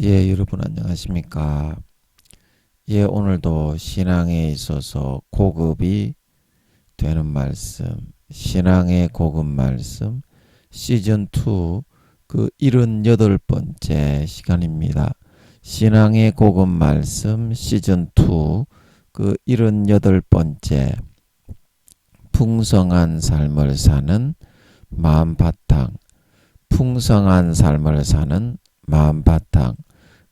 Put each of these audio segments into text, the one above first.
여러분 안녕하십니까? 오늘도 신앙에 있어서 고급이 되는 말씀, 신앙의 고급 말씀 시즌2 그 78번째 시간입니다. 신앙의 고급 말씀 시즌2 그 78번째 풍성한 삶을 사는 마음 바탕, 풍성한 삶을 사는 마음 바탕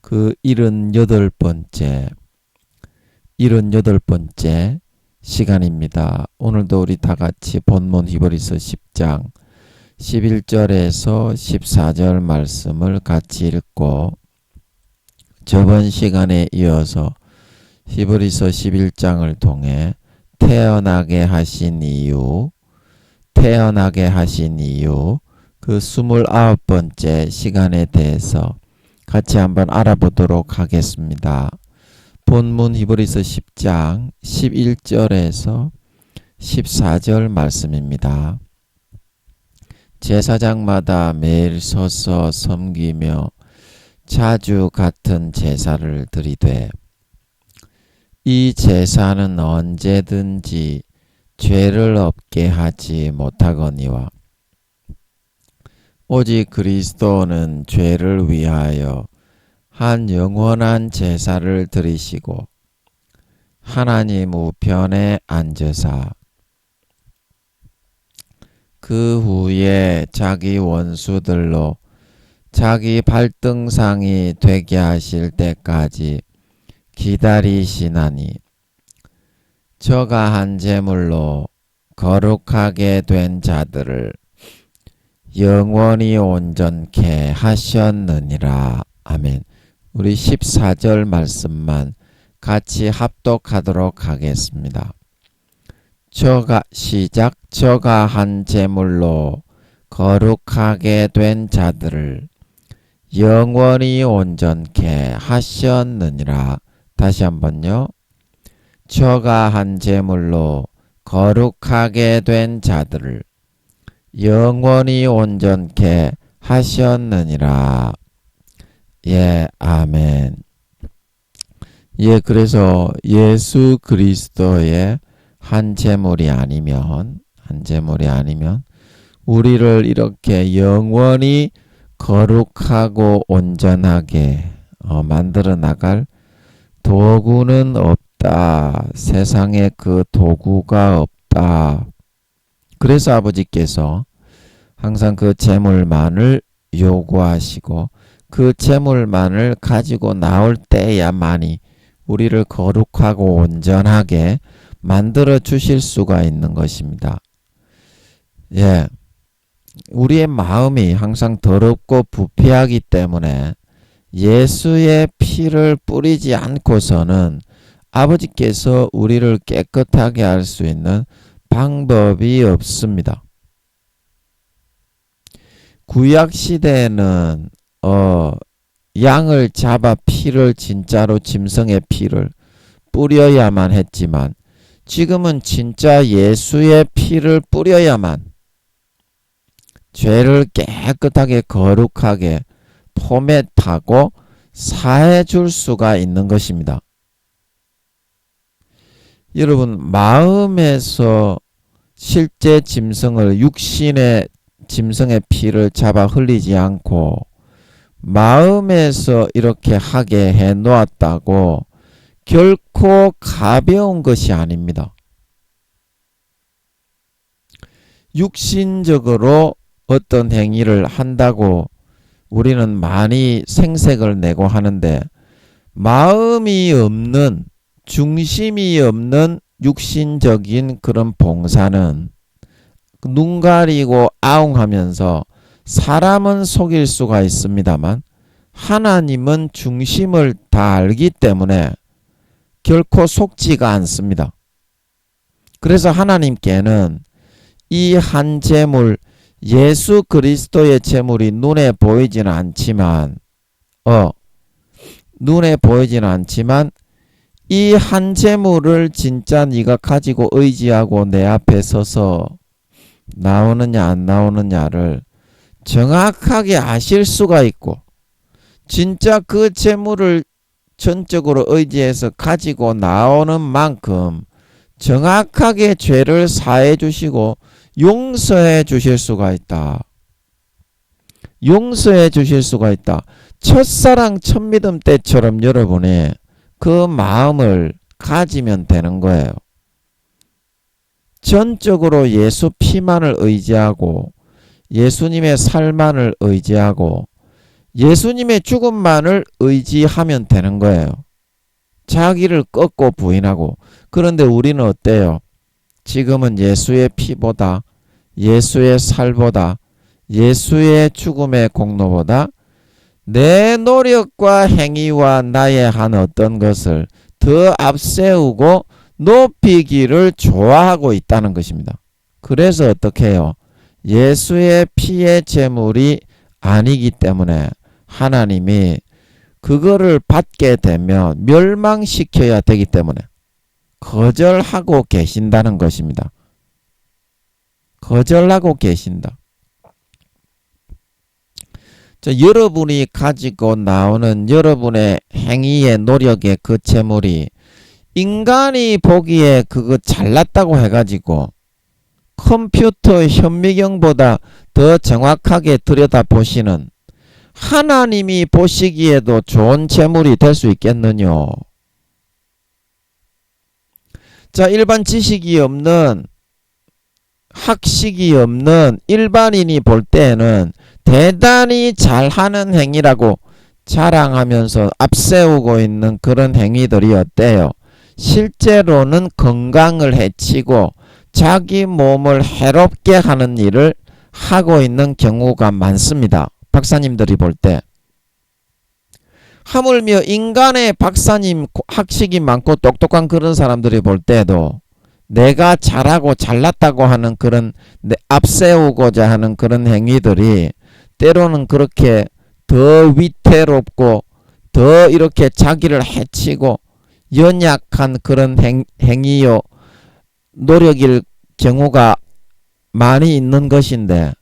그 78번째 시간입니다. 오늘도 우리 다 같이 본문 히브리서 10장 11절에서 14절 말씀을 같이 읽고 저번 시간에 이어서 히브리서 11장을 통해 태어나게 하신 이유 그 29번째 시간에 대해서 같이 한번 알아보도록 하겠습니다. 본문 히브리서 10장 11절에서 14절 말씀입니다. 제사장마다 매일 서서 섬기며 자주 같은 제사를 드리되 이 제사는 언제든지 죄를 없게 하지 못하거니와 오직 그리스도는 죄를 위하여 한 영원한 제사를 드리시고 하나님 우편에 앉으사 그 후에 자기 원수들로 자기 발등상이 되게 하실 때까지 기다리시나니 저가 한 제물로 거룩하게 된 자들을 영원히 온전케 하셨느니라. 아멘. 우리 14절 말씀만 같이 합독하도록 하겠습니다. 저가 한 제물로 거룩하게 된 자들을 영원히 온전케 하셨느니라. 다시 한번요. 저가 한 제물로 거룩하게 된 자들을 영원히 온전케 하셨느니라. 아멘. 그래서 예수 그리스도의 한 제물이 아니면 우리를 이렇게 영원히 거룩하고 온전하게 만들어 나갈 도구는 없다. 세상에 그 도구가 없다. 그래서 아버지께서 항상 그 제물만을 요구하시고 그 제물만을 가지고 나올 때야만이 우리를 거룩하고 온전하게 만들어 주실 수가 있는 것입니다. 우리의 마음이 항상 더럽고 부패하기 때문에 예수의 피를 뿌리지 않고서는 아버지께서 우리를 깨끗하게 할 수 있는 방법이 없습니다. 구약 시대에는 양을 잡아 피를 진짜로 짐승의 피를 뿌려야만 했지만 지금은 진짜 예수의 피를 뿌려야만 죄를 깨끗하게 거룩하게 포맷하고 사해 줄 수가 있는 것입니다. 여러분, 마음에서 실제 짐승을 육신의 짐승의 피를 잡아 흘리지 않고 마음에서 이렇게 하게 해 놓았다고 결코 가벼운 것이 아닙니다. 육신적으로 어떤 행위를 한다고 우리는 많이 생색을 내고 하는데 마음이 없는 중심이 없는 육신적인 그런 봉사는 눈 가리고 아웅하면서 사람은 속일 수가 있습니다만 하나님은 중심을 다 알기 때문에 결코 속지가 않습니다. 그래서 하나님께는 이 한 제물 예수 그리스도의 제물이 눈에 보이지는 않지만 이 한 제물을 진짜 네가 가지고 의지하고 내 앞에 서서 나오느냐 안 나오느냐를 정확하게 아실 수가 있고 진짜 그 재물을 전적으로 의지해서 가지고 나오는 만큼 정확하게 죄를 사해 주시고 용서해 주실 수가 있다. 용서해 주실 수가 있다. 첫사랑 첫믿음 때처럼 여러분이 그 마음을 가지면 되는 거예요. 전적으로 예수 피만을 의지하고 예수님의 살만을 의지하고 예수님의 죽음만을 의지하면 되는 거예요. 자기를 꺾고 부인하고. 그런데 우리는 어때요? 지금은 예수의 피보다 예수의 살보다 예수의 죽음의 공로보다 내 노력과 행위와 나의 한 어떤 것을 더 앞세우고 높이기를 좋아하고 있다는 것입니다. 그래서 어떻게 해요? 예수의 피의 제물이 아니기 때문에 하나님이 그거를 받게 되면 멸망시켜야 되기 때문에 거절하고 계신다는 것입니다. 거절하고 계신다. 여러분이 가지고 나오는 여러분의 행위의 노력의 그 재물이 인간이 보기에 그거 잘났다고 해가지고 컴퓨터 현미경보다 더 정확하게 들여다보시는 하나님이 보시기에도 좋은 재물이 될 수 있겠느냐. 자, 일반 지식이 없는 학식이 없는 일반인이 볼 때에는 대단히 잘하는 행위라고 자랑하면서 앞세우고 있는 그런 행위들이 어때요? 실제로는 건강을 해치고 자기 몸을 해롭게 하는 일을 하고 있는 경우가 많습니다. 박사님들이 볼 때. 하물며 인간의 박사님 학식이 많고 똑똑한 그런 사람들이 볼 때도 내가 잘하고 잘났다고 하는 그런 앞세우고자 하는 그런 행위들이 때로는 그렇게 더 위태롭고 더 이렇게 자기를 해치고 연약한 그런 행위요 노력일 경우가 많이 있는 것인데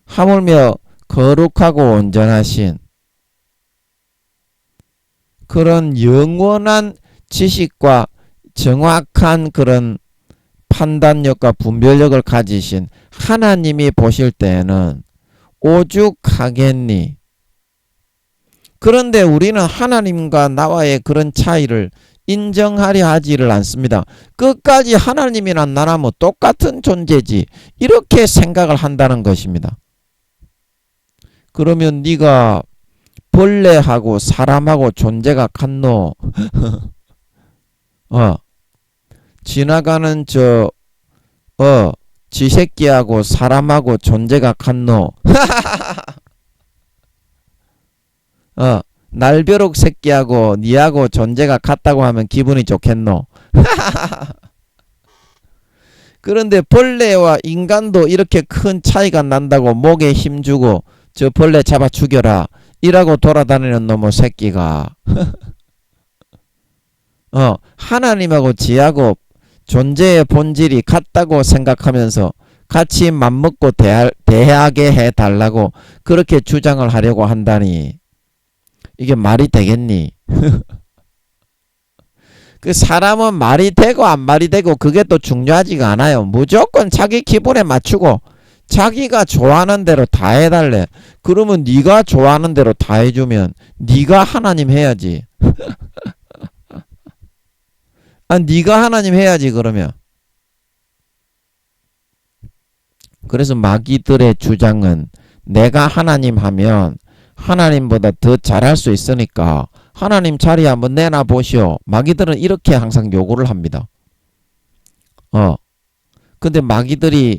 하물며 거룩하고 온전하신 그런 영원한 지식과 정확한 그런 판단력과 분별력을 가지신 하나님이 보실 때에는 오죽하겠니. 그런데 우리는 하나님과 나와의 그런 차이를 인정하려 하지를 않습니다. 끝까지 하나님이란 나라 뭐 똑같은 존재지 이렇게 생각을 한다는 것입니다. 그러면 네가 벌레하고 사람하고 존재가 같노? 지나가는 쥐새끼하고 사람하고 존재가 같노? 날벼룩 새끼하고 니하고 존재가 같다고 하면 기분이 좋겠노? 그런데 벌레와 인간도 이렇게 큰 차이가 난다고 목에 힘주고 저 벌레 잡아 죽여라 이라고 돌아다니는 놈의 새끼가 하나님하고 지하고 존재의 본질이 같다고 생각하면서 같이 맘먹고 대하게 해달라고 그렇게 주장을 하려고 한다니 이게 말이 되겠니? 그 사람은 말이 되고 안 말이 되고 그게 또 중요하지가 않아요. 무조건 자기 기분에 맞추고 자기가 좋아하는 대로 다 해달래. 그러면 네가 좋아하는 대로 다 해주면 네가 하나님 해야지. 네가 하나님 해야지 그러면. 그래서 마귀들의 주장은 내가 하나님 하면 하나님보다 더 잘할 수 있으니까 하나님 자리 한번 내놔 보시오. 마귀들은 이렇게 항상 요구를 합니다. 근데 마귀들이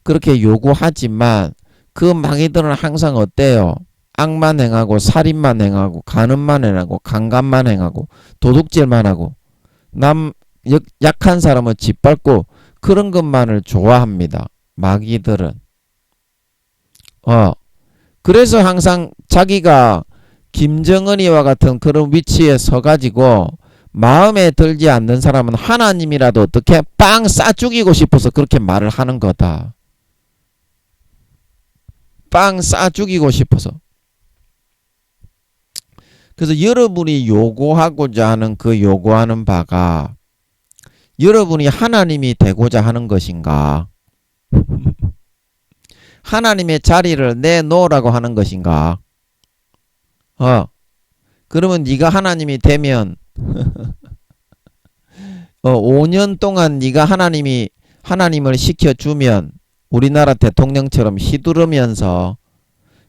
그렇게 요구하지만 그 마귀들은 항상 어때요? 악만 행하고 살인만 행하고 간음만 행하고 강간만 행하고 도둑질만 하고 약한 사람을 짓밟고 그런 것만을 좋아합니다. 마귀들은. 그래서 항상 자기가 김정은이와 같은 그런 위치에 서가지고 마음에 들지 않는 사람은 하나님이라도 어떻게 빵 싸 죽이고 싶어서 그렇게 말을 하는 거다. 빵 싸 죽이고 싶어서. 그래서 여러분이 요구하고자 하는 그 요구하는 바가 여러분이 하나님이 되고자 하는 것인가? 하나님의 자리를 내놓으라고 하는 것인가? 그러면 네가 하나님이 되면 5년 동안 네가 하나님을 시켜주면 우리나라 대통령처럼 휘두르면서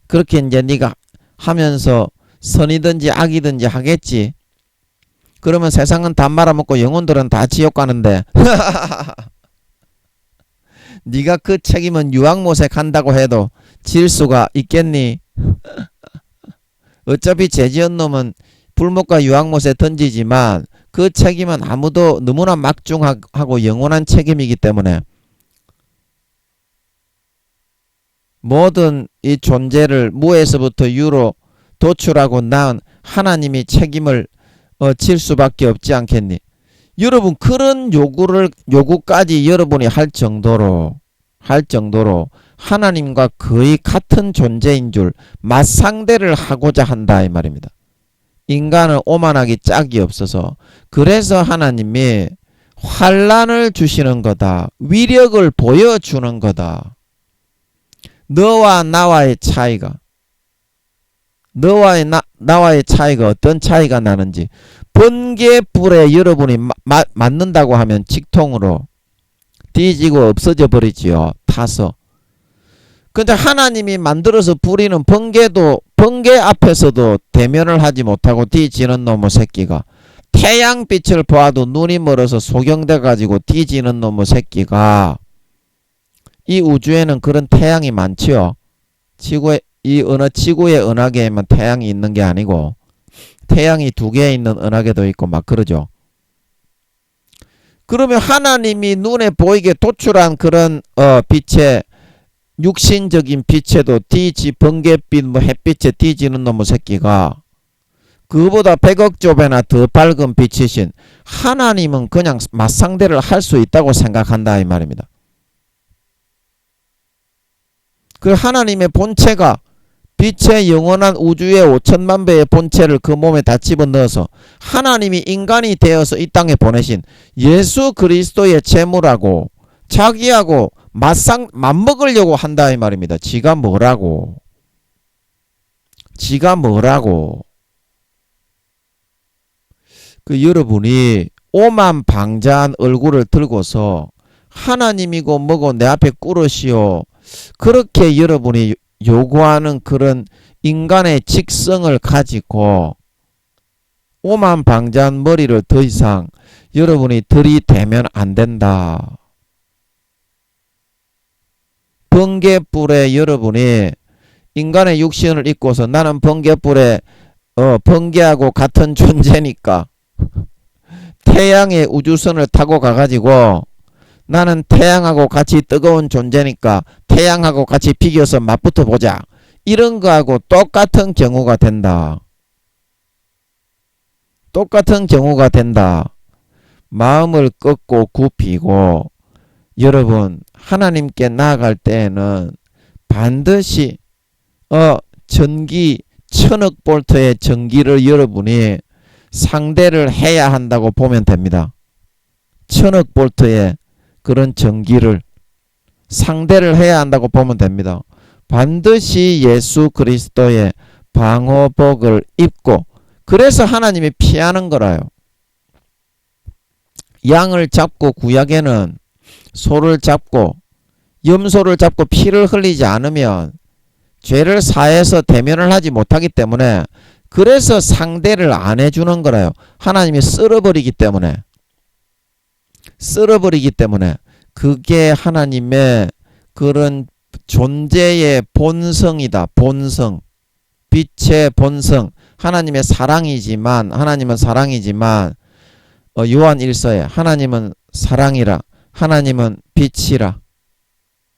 그렇게 이제 네가 하면서 선이든지 악이든지 하겠지. 그러면 세상은 다 말아먹고 영혼들은 다 지옥 가는데 네가 그 책임은 유황못에 간다고 해도 질 수가 있겠니? 어차피 죄지은 놈은 불못과 유황못에 던지지만 그 책임은 아무도 너무나 막중하고 영원한 책임이기 때문에 모든 이 존재를 무에서부터 유로 도출하고 낳은 하나님이 책임을 질 수밖에 없지 않겠니? 여러분 그런 요구까지 여러분이 할 정도로 하나님과 거의 같은 존재인 줄 맞상대를 하고자 한다 이 말입니다. 인간은 오만하기 짝이 없어서 그래서 하나님이 환난을 주시는 거다. 위력을 보여주는 거다. 너와 나와의 차이가 어떤 차이가 나는지 번개불에 여러분이 맞는다고 하면 직통으로 뒤지고 없어져 버리지요. 타서. 근데 하나님이 만들어서 부리는 번개 앞에서도 대면을 하지 못하고 뒤지는 놈의 새끼가 태양빛을 보아도 눈이 멀어서 소경돼 가지고 뒤지는 놈의 새끼가 이 우주에는 그런 태양이 많지요. 지구의 은하계에만 태양이 있는 게 아니고 태양이 2개 있는 은하계도 있고 막 그러죠. 그러면 하나님이 눈에 보이게 도출한 그런 빛에 육신적인 빛에도 번개빛 햇빛에 뒤지는 놈의 새끼가 그보다 100억 배나 더 밝은 빛이신 하나님은 그냥 맞상대를 할 수 있다고 생각한다 이 말입니다. 그 하나님의 본체가 빛의 영원한 우주의 5천만 배의 본체를 그 몸에 다 집어넣어서 하나님이 인간이 되어서 이 땅에 보내신 예수 그리스도의 제물하고 자기하고 맞먹으려고 한다 이 말입니다. 지가 뭐라고 그 여러분이 오만방자한 얼굴을 들고서 하나님이고 뭐고 내 앞에 꿇으시오 그렇게 여러분이 요구하는 그런 인간의 직성을 가지고 오만방자한 머리를 더 이상 여러분이 들이대면 안 된다. 번개불에 여러분이 인간의 육신을 입고서 나는 번개불에 번개하고 같은 존재니까 태양의 우주선을 타고 가가지고 나는 태양하고 같이 뜨거운 존재니까 태양하고 같이 비교해서 맞붙어 보자. 이런 거하고 똑같은 경우가 된다. 마음을 꺾고 굽히고 여러분 하나님께 나아갈 때에는 반드시 전기 1000억 볼트의 전기를 여러분이 상대를 해야 한다고 보면 됩니다. 1000억 볼트의 그런 전기를 상대를 해야 한다고 보면 됩니다. 반드시 예수 그리스도의 방어복을 입고 그래서 하나님이 피하는 거라요. 양을 잡고 구약에는 소를 잡고 염소를 잡고 피를 흘리지 않으면 죄를 사해서 대면을 하지 못하기 때문에 그래서 상대를 안 해주는 거라요. 하나님이 쓸어버리기 때문에 그게 하나님의 그런 존재의 본성이다. 본성, 빛의 본성. 하나님은 사랑이지만 요한 1서에 하나님은 사랑이라 하나님은 빛이라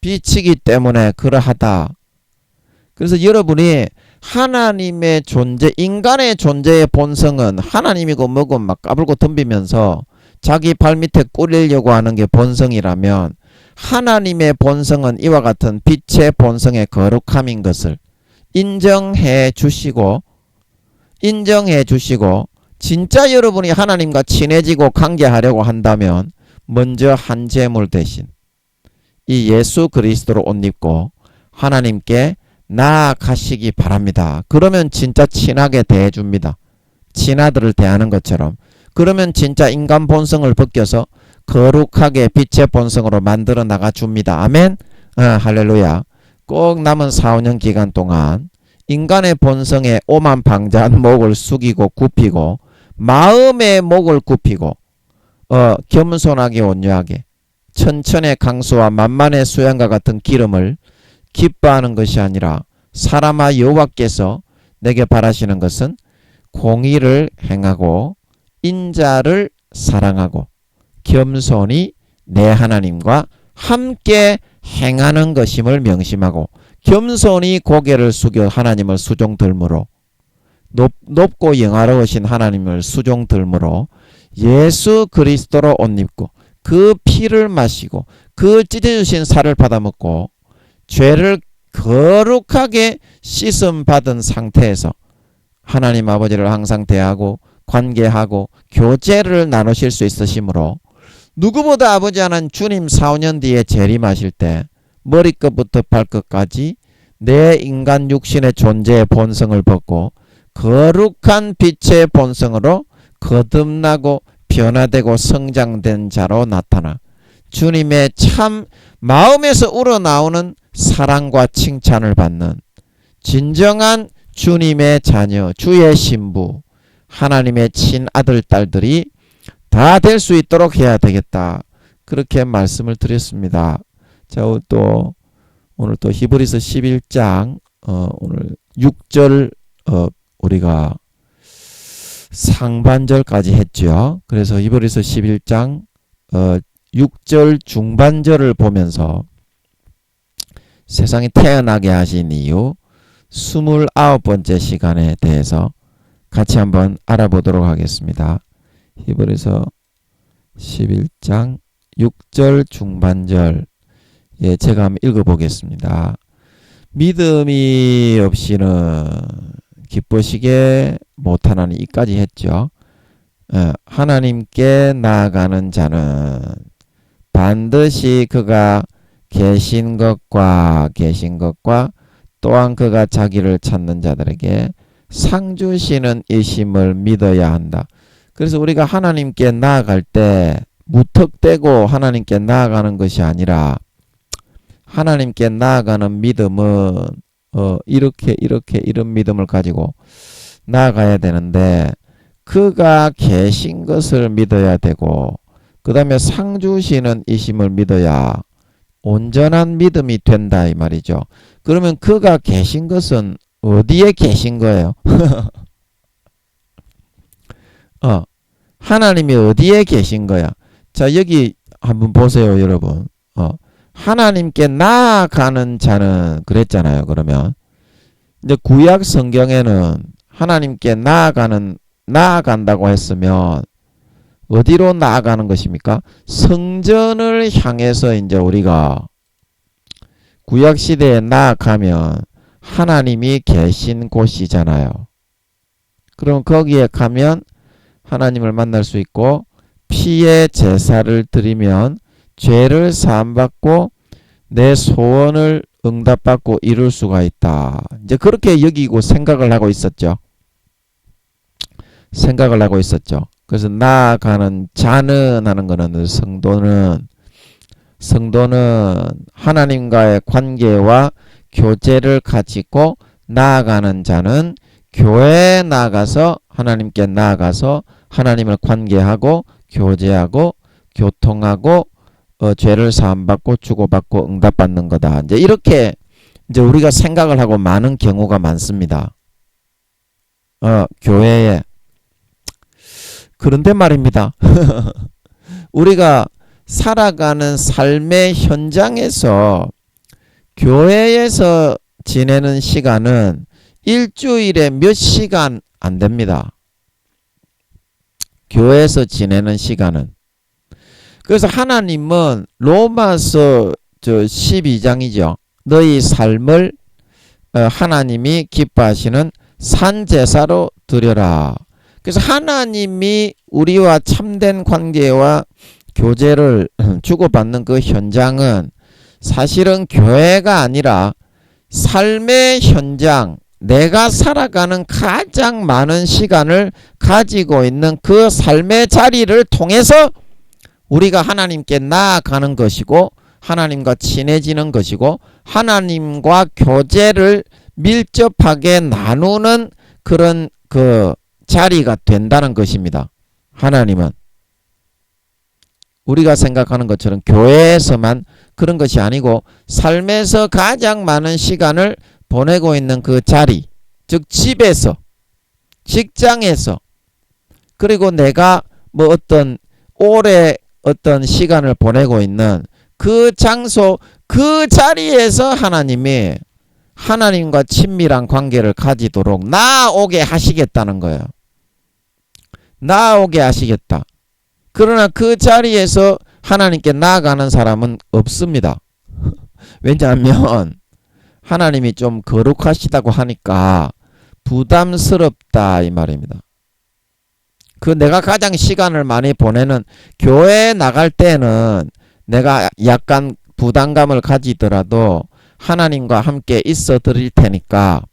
빛이기 때문에 그러하다. 그래서 여러분이 하나님의 존재, 인간의 존재의 본성은 하나님이고 뭐고 막 까불고 덤비면서 자기 발밑에 꿀리려고 하는 게 본성이라면 하나님의 본성은 이와 같은 빛의 본성의 거룩함인 것을 인정해 주시고 인정해 주시고 진짜 여러분이 하나님과 친해지고 관계하려고 한다면 먼저 한 제물 대신 이 예수 그리스도로 옷 입고 하나님께 나아가시기 바랍니다. 그러면 진짜 친하게 대해줍니다. 친아들을 대하는 것처럼. 그러면 진짜 인간 본성을 벗겨서 거룩하게 빛의 본성으로 만들어 나가줍니다. 아멘. 할렐루야. 꼭 남은 4, 5년 기간 동안 인간의 본성에 오만방자한 목을 숙이고 굽히고 마음의 목을 굽히고 겸손하게 온유하게 천천의 강수와 만만의 수양과 같은 기름을 기뻐하는 것이 아니라 사람아 여호와께서 내게 바라시는 것은 공의를 행하고 인자를 사랑하고 겸손히 내 하나님과 함께 행하는 것임을 명심하고 겸손히 고개를 숙여 하나님을 수종들므로 높고 영화로우신 하나님을 수종들므로 예수 그리스도로 옷 입고 그 피를 마시고 그 찢어주신 살을 받아먹고 죄를 거룩하게 씻음 받은 상태에서 하나님 아버지를 항상 대하고 관계하고 교제를 나누실 수 있으시므로 누구보다 아버지 하나님 주님 4, 5년 뒤에 재림하실 때 머리끝부터 발끝까지 내 인간 육신의 존재의 본성을 벗고 거룩한 빛의 본성으로 거듭나고 변화되고 성장된 자로 나타나 주님의 참 마음에서 우러나오는 사랑과 칭찬을 받는 진정한 주님의 자녀, 주의 신부, 하나님의 친아들, 딸들이 다 될 수 있도록 해야 되겠다. 그렇게 말씀을 드렸습니다. 자, 오늘 또 히브리서 11장 오늘 6절 우리가 상반절까지 했죠. 그래서 히브리서 11장 6절 중반절을 보면서 세상이 태어나게 하신 이유 29번째 시간에 대해서 같이 한번 알아보도록 하겠습니다. 히브리서 11장 6절 중반절 제가 한번 읽어보겠습니다. 믿음이 없이는 기쁘시게 못하나니 이까지 했죠. 하나님께 나아가는 자는 반드시 그가 계신 것과 또한 그가 자기를 찾는 자들에게 상 주시는 이심을 믿어야 한다. 그래서 우리가 하나님께 나아갈 때 무턱대고 하나님께 나아가는 것이 아니라 하나님께 나아가는 믿음은 이런 믿음을 가지고 나아가야 되는데 그가 계신 것을 믿어야 되고 그 다음에 상 주시는 이심을 믿어야 온전한 믿음이 된다 이 말이죠. 그러면 그가 계신 것은 어디에 계신 거예요? 하나님이 어디에 계신 거야? 자, 여기 한번 보세요, 여러분. 하나님께 나아가는 자는 그랬잖아요. 그러면 이제 구약 성경에는 하나님께 나아간다고 했으면 어디로 나아가는 것입니까? 성전을 향해서 이제 우리가 구약 시대에 나아가면 하나님이 계신 곳이잖아요. 그럼 거기에 가면 하나님을 만날 수 있고 피의 제사를 드리면 죄를 사함받고 내 소원을 응답받고 이룰 수가 있다. 이제 그렇게 여기고 생각을 하고 있었죠. 그래서 나아가는 자는 하는 거는 성도는 하나님과의 관계와 교제를 가지고 나아가는 자는 교회에 나가서 하나님께 나아가서 하나님을 관계하고 교제하고 교통하고 죄를 사함받고 주고받고 응답받는 거다. 이제 이렇게 이제 우리가 생각을 하고 많은 경우가 많습니다. 교회에. 그런데 말입니다. 우리가 살아가는 삶의 현장에서 교회에서 지내는 시간은 일주일에 몇 시간 안 됩니다. 교회에서 지내는 시간은. 그래서 하나님은 로마서 12장이죠. 너희 삶을 하나님이 기뻐하시는 산제사로 드려라. 그래서 하나님이 우리와 참된 관계와 교제를 주고받는 그 현장은 사실은 교회가 아니라 삶의 현장, 내가 살아가는 가장 많은 시간을 가지고 있는 그 삶의 자리를 통해서 우리가 하나님께 나아가는 것이고 하나님과 친해지는 것이고 하나님과 교제를 밀접하게 나누는 그런 그 자리가 된다는 것입니다. 하나님은 우리가 생각하는 것처럼 교회에서만 그런 것이 아니고 삶에서 가장 많은 시간을 보내고 있는 그 자리, 즉 집에서, 직장에서, 그리고 내가 뭐 어떤 오래 어떤 시간을 보내고 있는 그 장소, 그 자리에서 하나님이 하나님과 친밀한 관계를 가지도록 나아오게 하시겠다는 거예요. 나아오게 하시겠다. 그러나 그 자리에서 하나님께 나아가는 사람은 없습니다. 왜냐하면 하나님이 좀 거룩하시다고 하니까 부담스럽다 이 말입니다. 그 내가 가장 시간을 많이 보내는 교회에 나갈 때는 내가 약간 부담감을 가지더라도 하나님과 함께 있어 드릴 테니까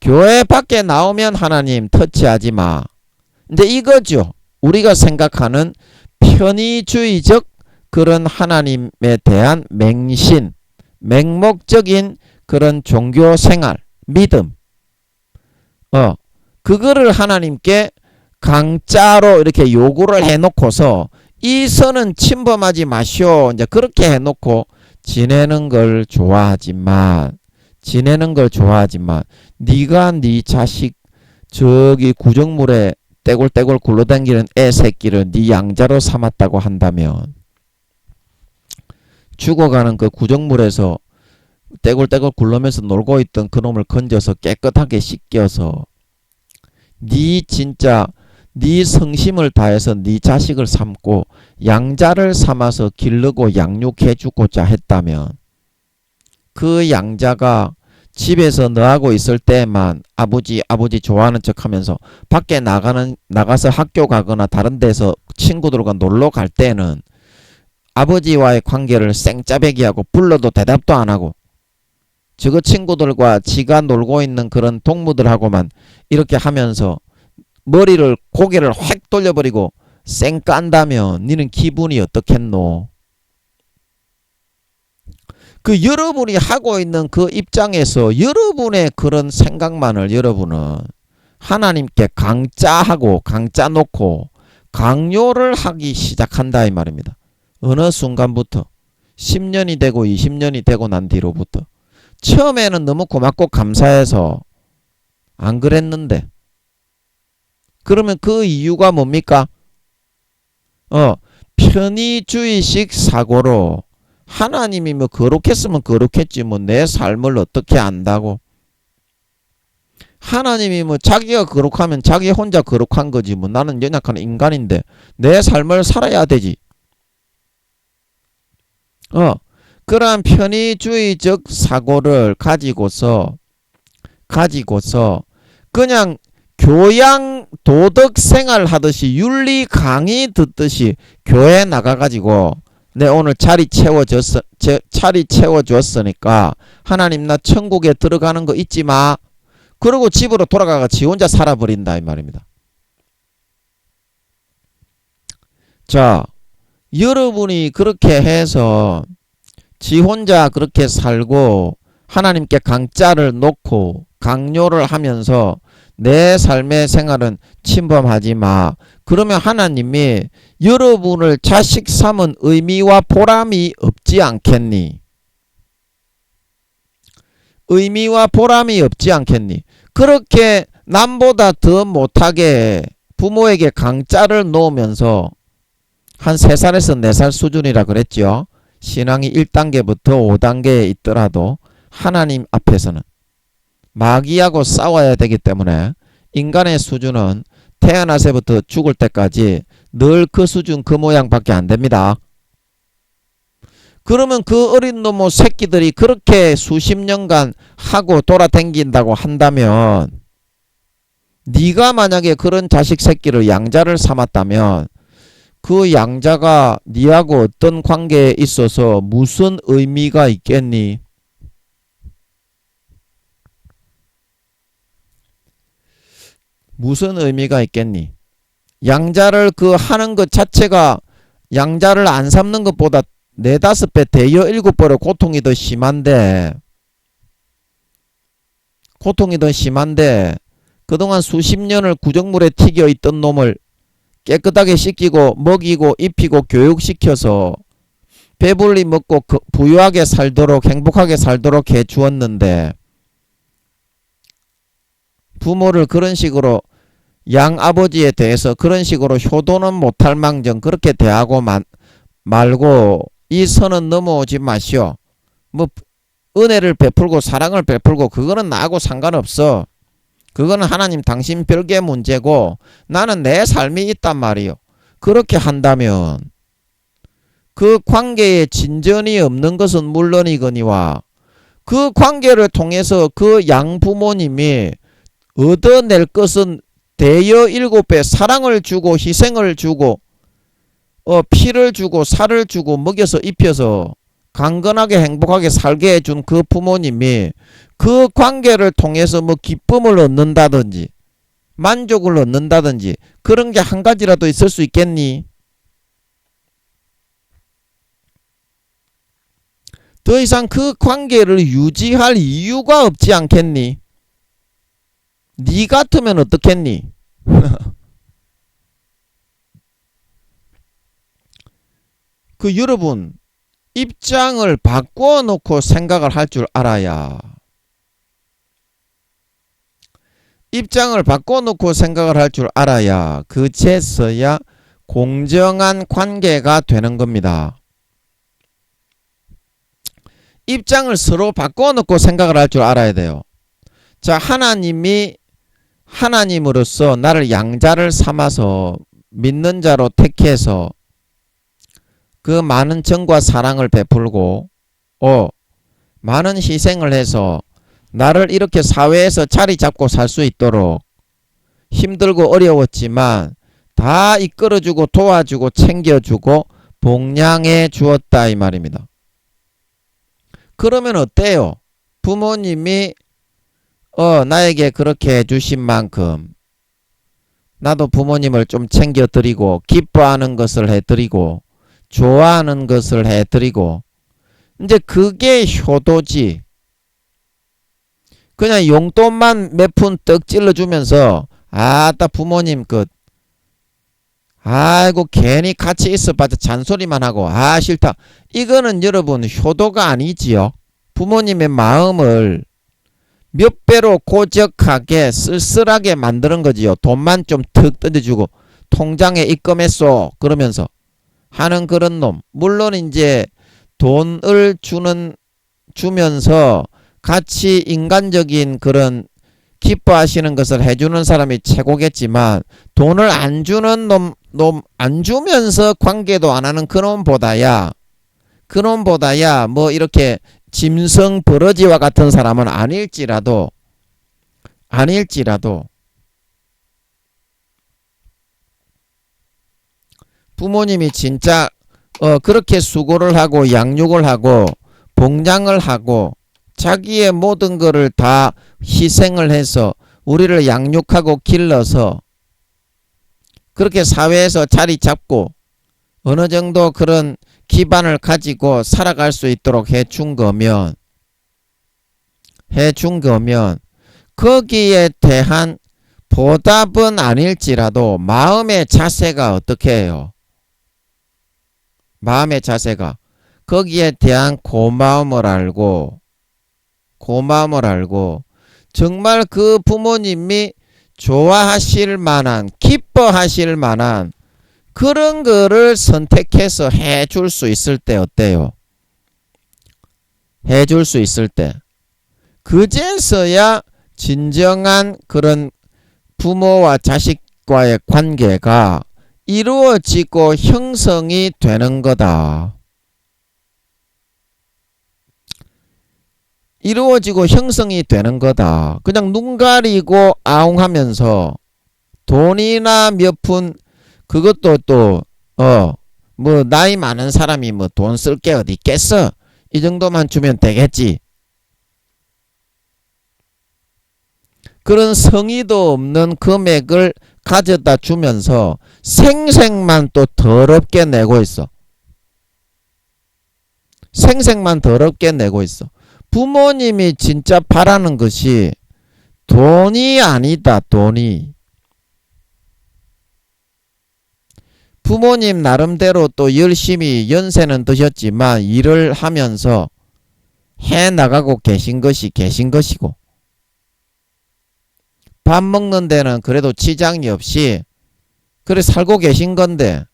교회 밖에 나오면 하나님 터치하지 마. 근데 이거죠. 우리가 생각하는 편의주의적 그런 하나님에 대한 맹신, 맹목적인 그런 종교 생활, 믿음. 그거를 하나님께 강짜로 이렇게 요구를 해놓고서 이 선은 침범하지 마시오. 이제 그렇게 해놓고 지내는 걸 좋아하지만 네가 네 자식 저기 구정물에 떼굴떼굴 굴러다니는 애 새끼를 네 양자로 삼았다고 한다면 죽어가는 그 구정물에서 떼굴떼굴 굴러면서 놀고 있던 그놈을 건져서 깨끗하게 씻겨서 네 성심을 다해서 네 자식을 삼고 양자를 삼아서 기르고 양육해주고자 했다면 그 양자가 집에서 너하고 있을 때만 아버지 좋아하는 척하면서 밖에 나가서 학교 가거나 다른 데서 친구들과 놀러 갈 때는 아버지와의 관계를 쌩짜배기하고 불러도 대답도 안 하고 저거 친구들과 지가 놀고 있는 그런 동무들하고만 이렇게 하면서 고개를 확 돌려버리고 쌩 깐다면 니는 기분이 어떻겠노? 그 여러분이 하고 있는 그 입장에서 여러분의 그런 생각만을 여러분은 하나님께 강짜하고 강짜 놓고 강요를 하기 시작한다 이 말입니다. 어느 순간부터 10년이 되고 20년이 되고 난 뒤로부터 처음에는 너무 고맙고 감사해서 안 그랬는데 그러면 그 이유가 뭡니까? 편의주의식 사고로 하나님이 뭐 거룩했으면 거룩했지 뭐 내 삶을 어떻게 안다고. 하나님이 뭐 자기가 거룩하면 자기 혼자 거룩한 거지 뭐 나는 연약한 인간인데 내 삶을 살아야 되지. 그러한 편의주의적 사고를 가지고서 그냥 교양 도덕 생활 하듯이 윤리 강의 듣듯이 교회 나가가지고 내 오늘 자리 채워줬으니까 하나님 나 천국에 들어가는 거 잊지 마. 그러고 집으로 돌아가가 지 혼자 살아버린다 이 말입니다. 자, 여러분이 그렇게 해서 지 혼자 그렇게 살고 하나님께 강짜를 놓고 강요를 하면서 내 삶의 생활은 침범하지 마. 그러면 하나님이 여러분을 자식 삼은 의미와 보람이 없지 않겠니? 의미와 보람이 없지 않겠니? 그렇게 남보다 더 못하게 부모에게 강짜를 놓으면서 한 3살에서 4살 수준이라 그랬죠. 신앙이 1단계부터 5단계에 있더라도 하나님 앞에서는 마귀하고 싸워야 되기 때문에 인간의 수준은 태어나서부터 죽을 때까지 늘 그 수준 그 모양밖에 안 됩니다. 그러면 그 어린 놈의 새끼들이 그렇게 수십 년간 하고 돌아다닌다고 한다면 네가 만약에 그런 자식 새끼를 양자를 삼았다면 그 양자가 네하고 어떤 관계에 있어서 무슨 의미가 있겠니? 무슨 의미가 있겠니? 양자를 그 하는 것 자체가 양자를 안 삼는 것보다 네다섯 배 대여 일곱 배로 고통이 더 심한데 그동안 수십 년을 구정물에 튀겨 있던 놈을 깨끗하게 씻기고 먹이고 입히고 교육시켜서 배불리 먹고 부유하게 살도록 행복하게 살도록 해 주었는데 부모를 그런 식으로 양 아버지에 대해서 그런 식으로 효도는 못할 망정 그렇게 대하고 말고 이 선은 넘어오지 마시오. 뭐 은혜를 베풀고 사랑을 베풀고 그거는 나하고 상관없어. 그거는 하나님 당신 별개의 문제고 나는 내 삶이 있단 말이요. 그렇게 한다면 그 관계에 진전이 없는 것은 물론이거니와 그 관계를 통해서 그 양부모님이 얻어낼 것은 대여 일곱 배 사랑을 주고 희생을 주고 피를 주고 살을 주고 먹여서 입혀서 강건하게 행복하게 살게 해준 그 부모님이 그 관계를 통해서 뭐 기쁨을 얻는다든지 만족을 얻는다든지 그런 게 한 가지라도 있을 수 있겠니? 더 이상 그 관계를 유지할 이유가 없지 않겠니? 네 같으면 어떻겠니? 그 여러분 입장을 바꿔 놓고 생각을 할 줄 알아야 입장을 바꿔 놓고 생각을 할 줄 알아야 그제서야 공정한 관계가 되는 겁니다. 입장을 서로 바꿔 놓고 생각을 할 줄 알아야 돼요. 자, 하나님으로서 나를 양자를 삼아서 믿는 자로 택해서 그 많은 정과 사랑을 베풀고 많은 희생을 해서 나를 이렇게 사회에서 자리 잡고 살 수 있도록 힘들고 어려웠지만 다 이끌어주고 도와주고 챙겨주고 복양해 주었다 이 말입니다. 그러면 어때요? 부모님이 나에게 그렇게 해주신 만큼 나도 부모님을 좀 챙겨드리고 기뻐하는 것을 해드리고 좋아하는 것을 해드리고 이제 그게 효도지. 그냥 용돈만 몇 푼 떡 찔러주면서 아따 부모님 아이고 괜히 같이 있어봤자 잔소리만 하고 싫다. 이거는 여러분 효도가 아니지요. 부모님의 마음을 몇 배로 고적하게 쓸쓸하게 만드는 거지요. 돈만 좀 턱 뜯어주고 통장에 입금했소 그러면서 하는 그런 놈. 물론 이제 돈을 주면서 같이 인간적인 그런 기뻐하시는 것을 해주는 사람이 최고겠지만 돈을 안 주는 놈 안 주면서 관계도 안 하는 그놈보다야 뭐 이렇게 짐승 버러지와 같은 사람은 아닐지라도 부모님이 진짜 그렇게 수고를 하고 양육을 하고 봉장을 하고 자기의 모든 것을 다 희생을 해서 우리를 양육하고 길러서 그렇게 사회에서 자리 잡고 어느 정도 그런 기반을 가지고 살아갈 수 있도록 해준 거면 거기에 대한 보답은 아닐지라도 마음의 자세가 어떻게 해요? 마음의 자세가 거기에 대한 고마움을 알고 정말 그 부모님이 좋아하실 만한 기뻐하실 만한 그런 거를 선택해서 해줄 수 있을 때 어때요? 해줄 수 있을 때 그제서야 진정한 그런 부모와 자식과의 관계가 이루어지고 형성이 되는 거다. 이루어지고 형성이 되는 거다. 그냥 눈 가리고 아웅하면서 돈이나 몇 푼 그것도 또 뭐 나이 많은 사람이 뭐 돈 쓸 게 어디 있겠어. 이 정도만 주면 되겠지. 그런 성의도 없는 금액을 가져다 주면서 생색만 또 더럽게 내고 있어. 생색만 더럽게 내고 있어. 부모님이 진짜 바라는 것이 돈이 아니다. 돈이. 부모님 나름대로 또 열심히 연세는 드셨지만 일을 하면서 해 나가고 계신 것이고 밥 먹는 데는 그래도 지장이 없이 그래 살고 계신 건데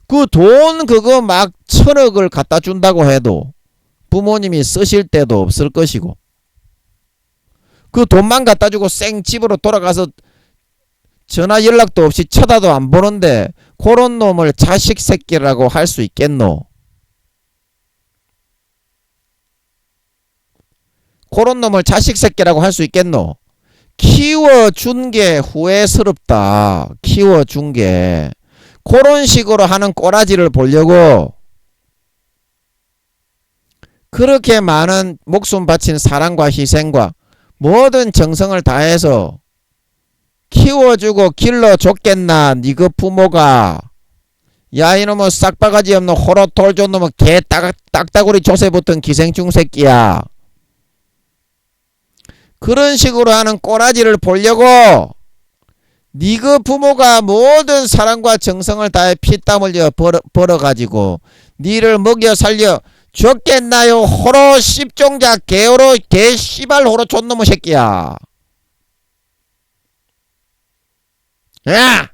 그 돈 그거 막 1,000억을 갖다 준다고 해도 부모님이 쓰실 때도 없을 것이고 그 돈만 갖다 주고 생 집으로 돌아가서 전화 연락도 없이 쳐다도 안 보는데 그런 놈을 자식 새끼라고 할 수 있겠노? 그런 놈을 자식 새끼라고 할 수 있겠노? 키워준 게 후회스럽다. 키워준 게. 그런 식으로 하는 꼬라지를 보려고 그렇게 많은 목숨 바친 사랑과 희생과 모든 정성을 다해서 키워주고 길러줬겠나 니그 부모가. 야 이놈의 싹바가지 없는 호로톨 존 놈의 개 딱따구리 조세 붙은 기생충 새끼야. 그런 식으로 하는 꼬라지를 보려고 니그 부모가 모든 사랑과 정성을 다해 피땀 흘려 벌어가지고 니를 먹여 살려 줬겠나요? 호로 씹종자 개호로 개 씨발 호로 촌놈의 새끼야. 야!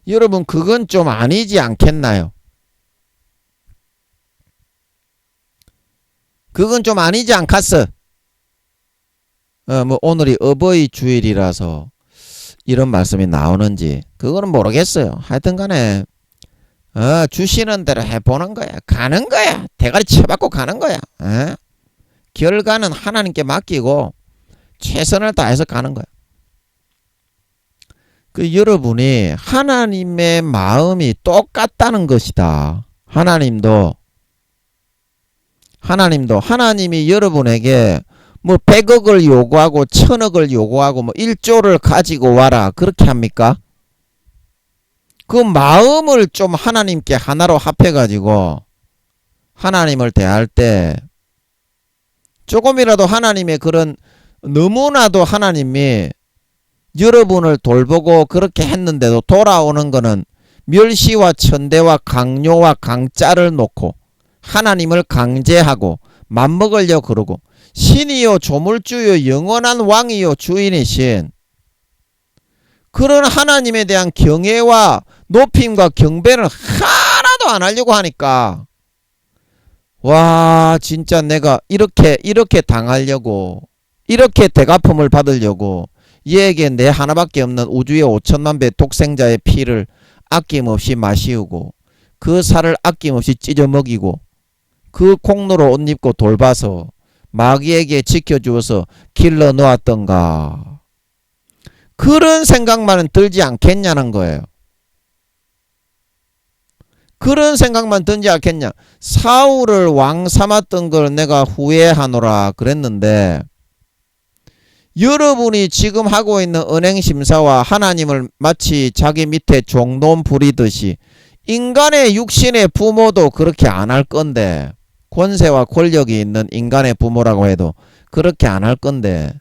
여러분 그건 좀 아니지 않겠나요? 그건 좀 아니지 않겠어? 뭐 오늘이 어버이 주일이라서 이런 말씀이 나오는지 그거는 모르겠어요. 하여튼 간에 주시는 대로 해보는 거야. 가는 거야. 대가리 쳐박고 가는 거야. 결과는 하나님께 맡기고 최선을 다해서 가는 거야. 그 여러분이 하나님의 마음이 똑같다는 것이다. 하나님이 여러분에게 뭐 100억을 요구하고 1000억을 요구하고 뭐 1조를 가지고 와라 그렇게 합니까? 그 마음을 좀 하나님께 하나로 합해가지고 하나님을 대할 때 조금이라도 하나님의 그런 너무나도 하나님이 여러분을 돌보고 그렇게 했는데도 돌아오는 거는 멸시와 천대와 강요와 강짜를 놓고 하나님을 강제하고 맘먹으려 그러고 신이요 조물주요 영원한 왕이요 주인이신 그런 하나님에 대한 경외와 높임과 경배를 하나도 안 하려고 하니까 와 진짜 내가 이렇게 당하려고 이렇게 대갚음을 받으려고 얘에게 내 하나밖에 없는 우주의 5천만 배 독생자의 피를 아낌없이 마시우고 그 살을 아낌없이 찢어 먹이고 그 콩로로 옷 입고 돌봐서 마귀에게 지켜주어서 길러 놓았던가. 그런 생각만은 들지 않겠냐는 거예요. 그런 생각만 들지 않겠냐. 사울을 왕 삼았던 걸 내가 후회하노라 그랬는데 여러분이 지금 하고 있는 은행심사와 하나님을 마치 자기 밑에 종놈 부리듯이 인간의 육신의 부모도 그렇게 안 할 건데 권세와 권력이 있는 인간의 부모라고 해도 그렇게 안 할 건데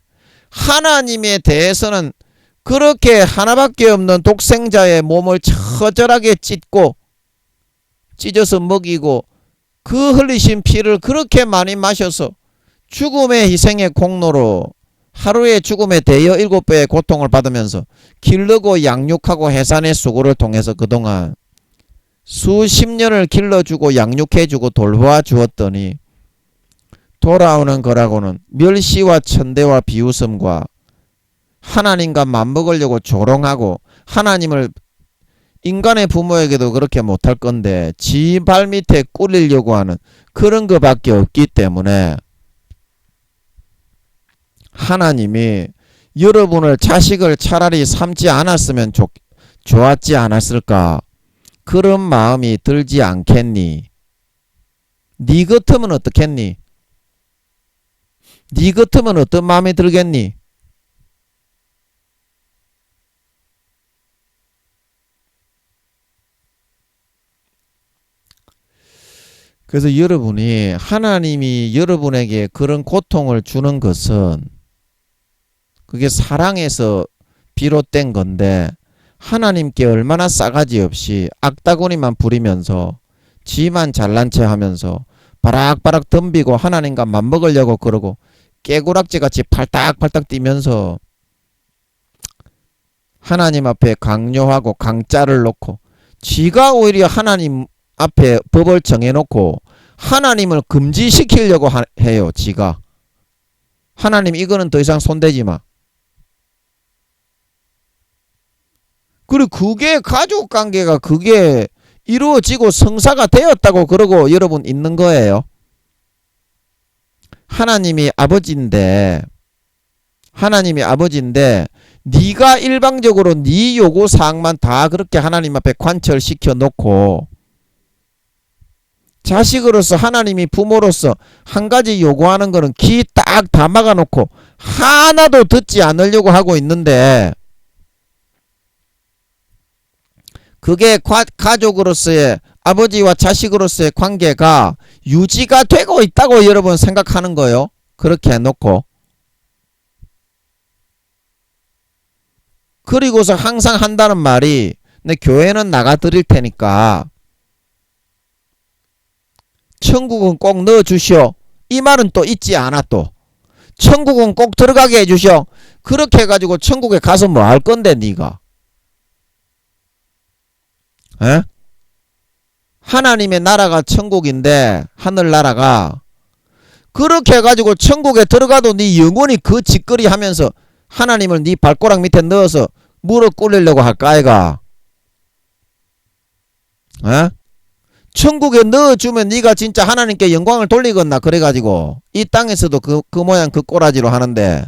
하나님에 대해서는 그렇게 하나밖에 없는 독생자의 몸을 처절하게 찢어서 먹이고 그 흘리신 피를 그렇게 많이 마셔서 죽음의 희생의 공로로 하루의 죽음에 대여 7배의 고통을 받으면서 길르고 양육하고 해산의 수고를 통해서 그동안 수십 년을 길러주고 양육해주고 돌보아 주었더니 돌아오는 거라고는 멸시와 천대와 비웃음과 하나님과 맞먹으려고 조롱하고 하나님을 인간의 부모에게도 그렇게 못할 건데 지 발밑에 꿀리려고 하는 그런 것밖에 없기 때문에 하나님이 여러분을 자식을 차라리 삼지 않았으면 좋았지 않았을까? 그런 마음이 들지 않겠니? 네 같으면 어떻겠니? 네 같으면 어떤 마음이 들겠니? 그래서 여러분이 하나님이 여러분에게 그런 고통을 주는 것은 그게 사랑에서 비롯된 건데 하나님께 얼마나 싸가지 없이 악다구니만 부리면서 지만 잘난 체 하면서 바락바락 덤비고 하나님과 맞먹으려고 그러고 깨구락지같이 팔딱팔딱 뛰면서 하나님 앞에 강요하고 강짜를 놓고 지가 오히려 하나님 앞에 법을 정해놓고 하나님을 금지시키려고 해요. 지가. 하나님 이거는 더 이상 손대지 마. 그리고 그게 가족관계가 그게 이루어지고 성사가 되었다고 그러고 여러분 있는 거예요. 하나님이 아버지인데 네가 일방적으로 네 요구사항만 다 그렇게 하나님 앞에 관철시켜 놓고 자식으로서 하나님이 부모로서 한 가지 요구하는 거는 귀 딱 다 막아놓고 하나도 듣지 않으려고 하고 있는데 그게 가족으로서의 아버지와 자식으로서의 관계가 유지가 되고 있다고 여러분 생각하는 거예요. 그렇게 해놓고 그리고서 항상 한다는 말이 내 교회는 나가 드릴 테니까 천국은 꼭 넣어주시오. 이 말은 또 있지 않아. 또 천국은 꼭 들어가게 해주시오. 그렇게 해가지고 천국에 가서 뭐 할 건데 니가 에? 하나님의 나라가 천국인데 하늘나라가 그렇게 해가지고 천국에 들어가도 네 영원히 그 짓거리 하면서 하나님을 네 발가락 밑에 넣어서 무릎 꿇리려고 할까 아이가? 에? 천국에 넣어주면 네가 진짜 하나님께 영광을 돌리겠나? 그래가지고 이 땅에서도 그 모양 그 꼬라지로 하는데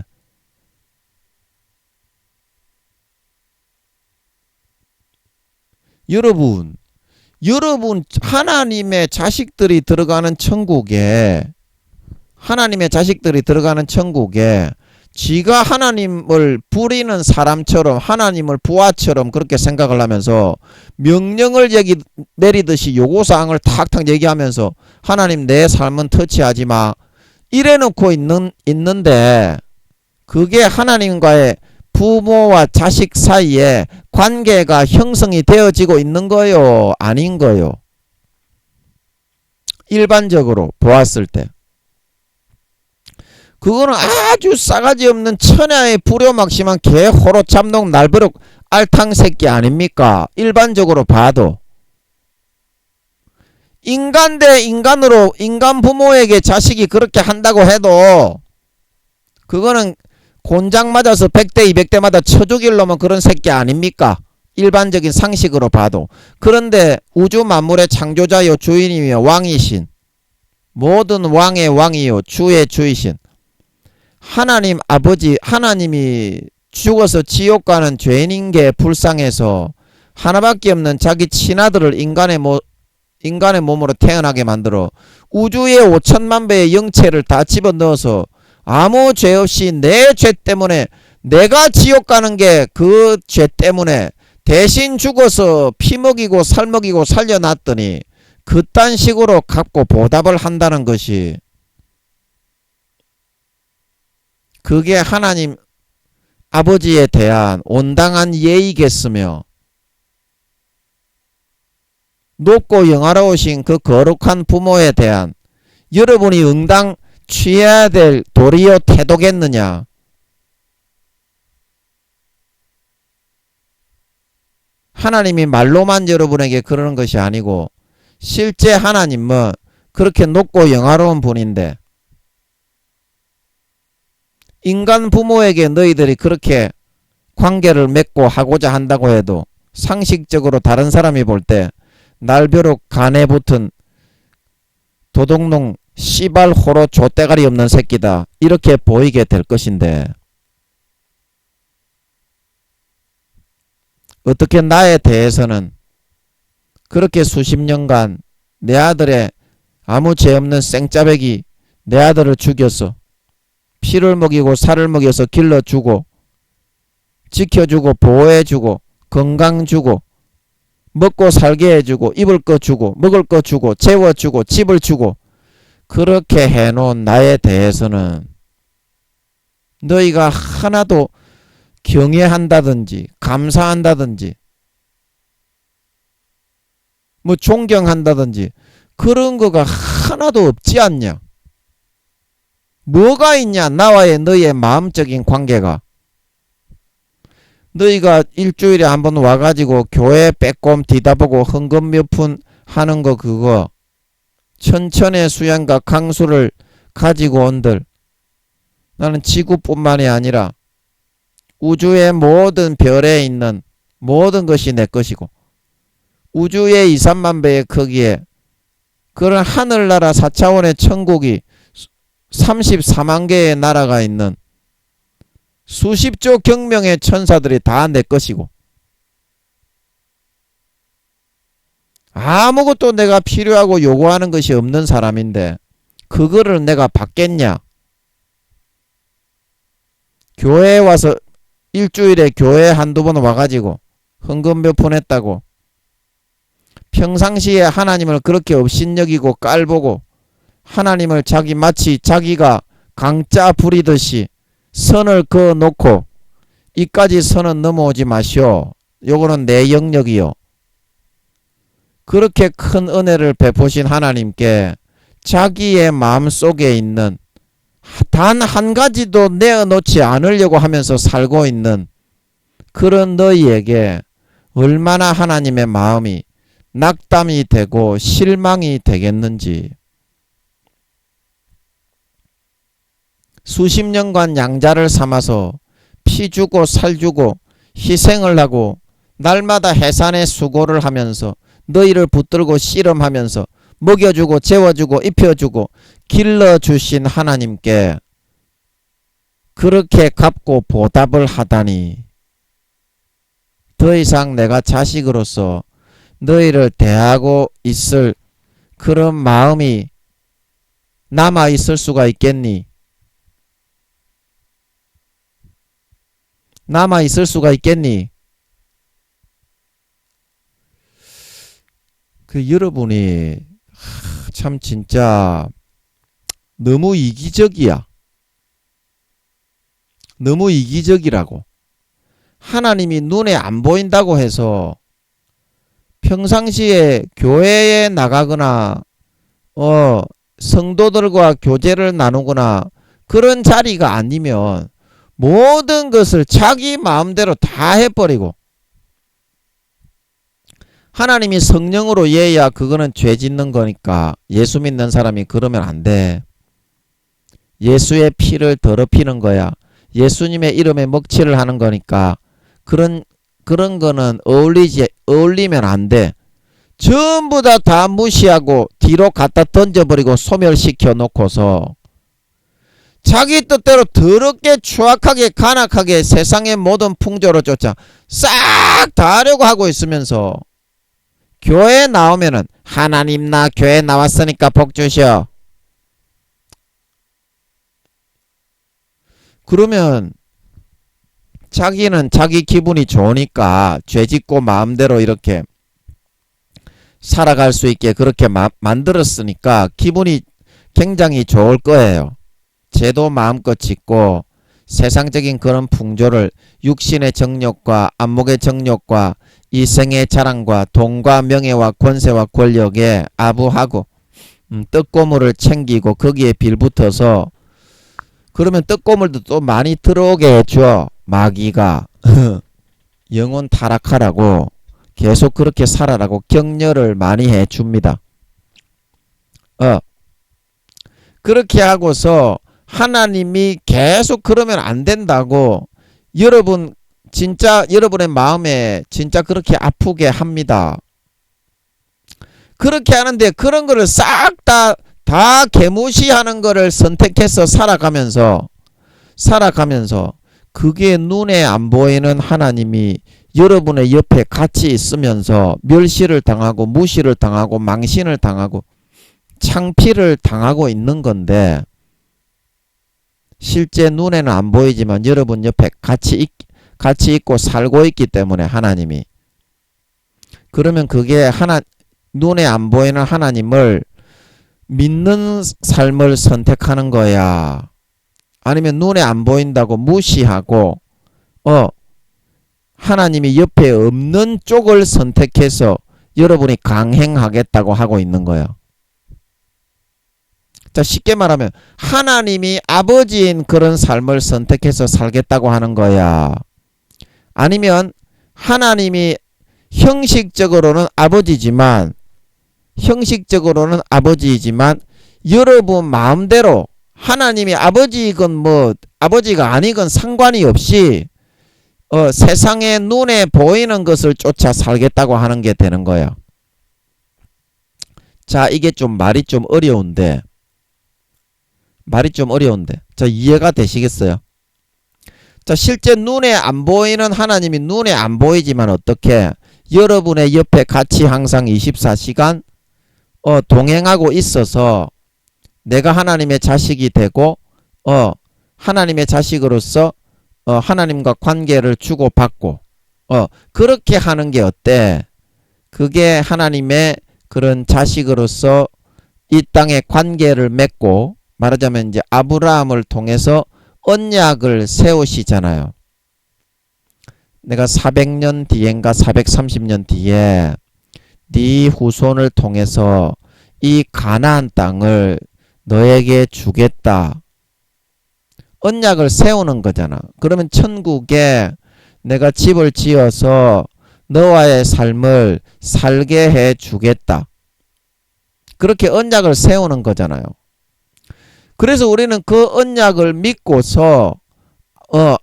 여러분 하나님의 자식들이 들어가는 천국에 지가 하나님을 부리는 사람처럼 하나님을 부하처럼 그렇게 생각을 하면서 명령을 내리듯이 요구사항을 탁탁 얘기하면서 하나님 내 삶은 터치하지 마 이래놓고 있는데 그게 하나님과의 부모와 자식 사이에 관계가 형성이 되어지고 있는 거요? 아닌 거요? 일반적으로 보았을 때 그거는 아주 싸가지 없는 천하의 불효막심한 개호로 잡농 날버럭 알탕새끼 아닙니까? 일반적으로 봐도 인간 대 인간으로 인간 부모에게 자식이 그렇게 한다고 해도 그거는 곤장 맞아서 100대 200대마다 쳐 죽일 놈은 그런 새끼 아닙니까? 일반적인 상식으로 봐도. 그런데 우주 만물의 창조자요 주인이며 왕이신 모든 왕의 왕이요 주의 주이신 하나님 아버지 하나님이 죽어서 지옥 가는 죄인인게 불쌍해서 하나밖에 없는 자기 친아들을 인간의 몸으로 태어나게 만들어 우주의 5천만 배의 영체를 다 집어넣어서 아무 죄 없이 내 죄 때문에 내가 지옥 가는 게 그 죄 때문에 대신 죽어서 피 먹이고 살 먹이고 살려놨더니 그딴 식으로 갚고 보답을 한다는 것이 그게 하나님 아버지에 대한 온당한 예의겠으며 높고 영화로우신 그 거룩한 부모에 대한 여러분이 응당 취해야 될 도리요 태도겠느냐? 하나님이 말로만 여러분에게 그러는 것이 아니고 실제 하나님은 그렇게 높고 영화로운 분인데 인간 부모에게 너희들이 그렇게 관계를 맺고 하고자 한다고 해도 상식적으로 다른 사람이 볼 때 날벼락 간에 붙은 도둑놈 씨발 호로 좆대가리 없는 새끼다 이렇게 보이게 될 것인데, 어떻게 나에 대해서는 그렇게 수십 년간 내 아들의 아무 죄 없는 생짜배기 내 아들을 죽였어. 피를 먹이고 살을 먹여서 길러주고 지켜주고 보호해주고 건강 주고 먹고 살게 해주고 입을 거 주고 먹을 거 주고 재워주고 집을 주고 그렇게 해놓은 나에 대해서는 너희가 하나도 경애한다든지 감사한다든지 뭐 존경한다든지 그런 거가 하나도 없지 않냐? 뭐가 있냐? 나와의 너희의 마음적인 관계가. 너희가 일주일에 한번 와가지고 교회 빼꼼 뒤다보고 헌금 몇 푼 하는 거 그거 천천의 수양과 강수를 가지고 온들, 나는 지구뿐만이 아니라 우주의 모든 별에 있는 모든 것이 내 것이고 우주의 2, 3만 배의 크기에 그런 하늘나라 4차원의 천국이 34만 개의 나라가 있는 수십조 경명의 천사들이 다 내 것이고 아무것도 내가 필요하고 요구하는 것이 없는 사람인데 그거를 내가 받겠냐? 교회에 와서 일주일에 교회에 한두 번 와가지고 헌금 몇 푼 했다고 평상시에 하나님을 그렇게 업신여기고 깔보고 하나님을 마치 자기가 강짜 부리듯이 선을 그어놓고 이까지 선은 넘어오지 마시오. 요거는 내 영역이요. 그렇게 큰 은혜를 베푸신 하나님께 자기의 마음속에 있는 단 한 가지도 내어놓지 않으려고 하면서 살고 있는 그런 너희에게 얼마나 하나님의 마음이 낙담이 되고 실망이 되겠는지. 수십 년간 양자를 삼아서 피 주고 살 주고 희생을 하고 날마다 해산의 수고를 하면서 너희를 붙들고 씨름하면서 먹여주고 재워주고 입혀주고 길러주신 하나님께 그렇게 갚고 보답을 하다니, 더 이상 내가 자식으로서 너희를 대하고 있을 그런 마음이 남아 있을 수가 있겠니? 남아 있을 수가 있겠니? 여러분이 참 진짜 너무 이기적이야. 너무 이기적이라고. 하나님이 눈에 안 보인다고 해서 평상시에 교회에 나가거나 성도들과 교제를 나누거나 그런 자리가 아니면 모든 것을 자기 마음대로 다 해버리고, 하나님이 성령으로 예야 그거는 죄 짓는 거니까 예수 믿는 사람이 그러면 안 돼. 예수의 피를 더럽히는 거야. 예수님의 이름에 먹칠을 하는 거니까 그런 거는 어울리면 안 돼. 전부 다 무시하고 뒤로 갖다 던져버리고 소멸시켜 놓고서 자기 뜻대로 더럽게 추악하게 간악하게 세상의 모든 풍조를 쫓아 싹 다 하려고 하고 있으면서 교회에 나오면은 하나님 나 교회 나왔으니까 복 주셔. 그러면 자기는 자기 기분이 좋으니까 죄짓고 마음대로 이렇게 살아갈 수 있게 그렇게 만들었으니까 기분이 굉장히 좋을 거예요. 죄도 마음껏 짓고 세상적인 그런 풍조를 육신의 정욕과 안목의 정욕과 이생의 자랑과 돈과 명예와 권세와 권력에 아부하고 떡고물을 챙기고 거기에 빌붙어서 그러면 떡고물도 또 많이 들어오게 해줘. 마귀가 영혼 타락하라고 계속 그렇게 살아라고 격려를 많이 해줍니다. 그렇게 하고서 하나님이 계속 그러면 안 된다고 여러분 진짜 여러분의 마음에 진짜 그렇게 아프게 합니다. 그렇게 하는데 그런 거를 싹 다 개무시하는 거를 선택해서 살아가면서 그게 눈에 안 보이는 하나님이 여러분의 옆에 같이 있으면서 멸시를 당하고 무시를 당하고 망신을 당하고 창피를 당하고 있는 건데, 실제 눈에는 안 보이지만 여러분 옆에 같이 있고 살고 있기 때문에 하나님이, 그러면 그게 눈에 안 보이는 하나님을 믿는 삶을 선택하는 거야? 아니면 눈에 안 보인다고 무시하고 하나님이 옆에 없는 쪽을 선택해서 여러분이 강행하겠다고 하고 있는 거예요? 자, 쉽게 말하면 하나님이 아버지인 그런 삶을 선택해서 살겠다고 하는 거야? 아니면 하나님이 형식적으로는 아버지이지만 여러분 마음대로 하나님이 아버지이건 뭐 아버지가 아니건 상관이 없이 세상에 눈에 보이는 것을 쫓아 살겠다고 하는 게 되는 거예요. 자, 이게 좀 말이 좀 어려운데 자, 이해가 되시겠어요? 자, 실제 눈에 안 보이는 하나님이 눈에 안 보이지만 어떻게 여러분의 옆에 같이 항상 24시간 동행하고 있어서 내가 하나님의 자식이 되고 하나님의 자식으로서 하나님과 관계를 주고받고 그렇게 하는 게 어때? 그게 하나님의 그런 자식으로서 이 땅에 관계를 맺고, 말하자면 이제 아브라함을 통해서 언약을 세우시잖아요. 내가 400년 뒤엔가 430년 뒤에 네 후손을 통해서 이 가나안 땅을 너에게 주겠다. 언약을 세우는 거잖아. 그러면 천국에 내가 집을 지어서 너와의 삶을 살게 해 주겠다. 그렇게 언약을 세우는 거잖아요. 그래서 우리는 그 언약을 믿고서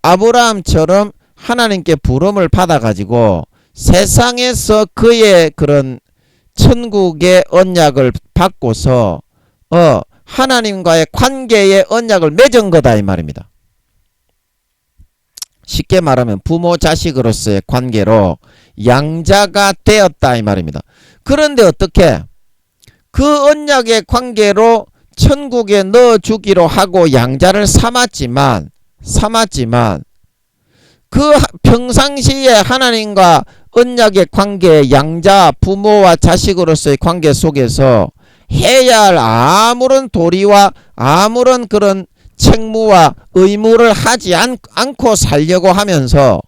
아브라함처럼 하나님께 부름을 받아가지고 세상에서 그의 그런 천국의 언약을 받고서 하나님과의 관계의 언약을 맺은 거다 이 말입니다. 쉽게 말하면 부모 자식으로서의 관계로 양자가 되었다 이 말입니다. 그런데 어떻게 그 언약의 관계로 천국에 넣어주기로 하고 양자를 삼았지만 그 평상시에 하나님과 언약의 관계, 양자 부모와 자식으로서의 관계 속에서 해야 할 아무런 도리와 아무런 그런 책무와 의무를 하지 않고 살려고 하면서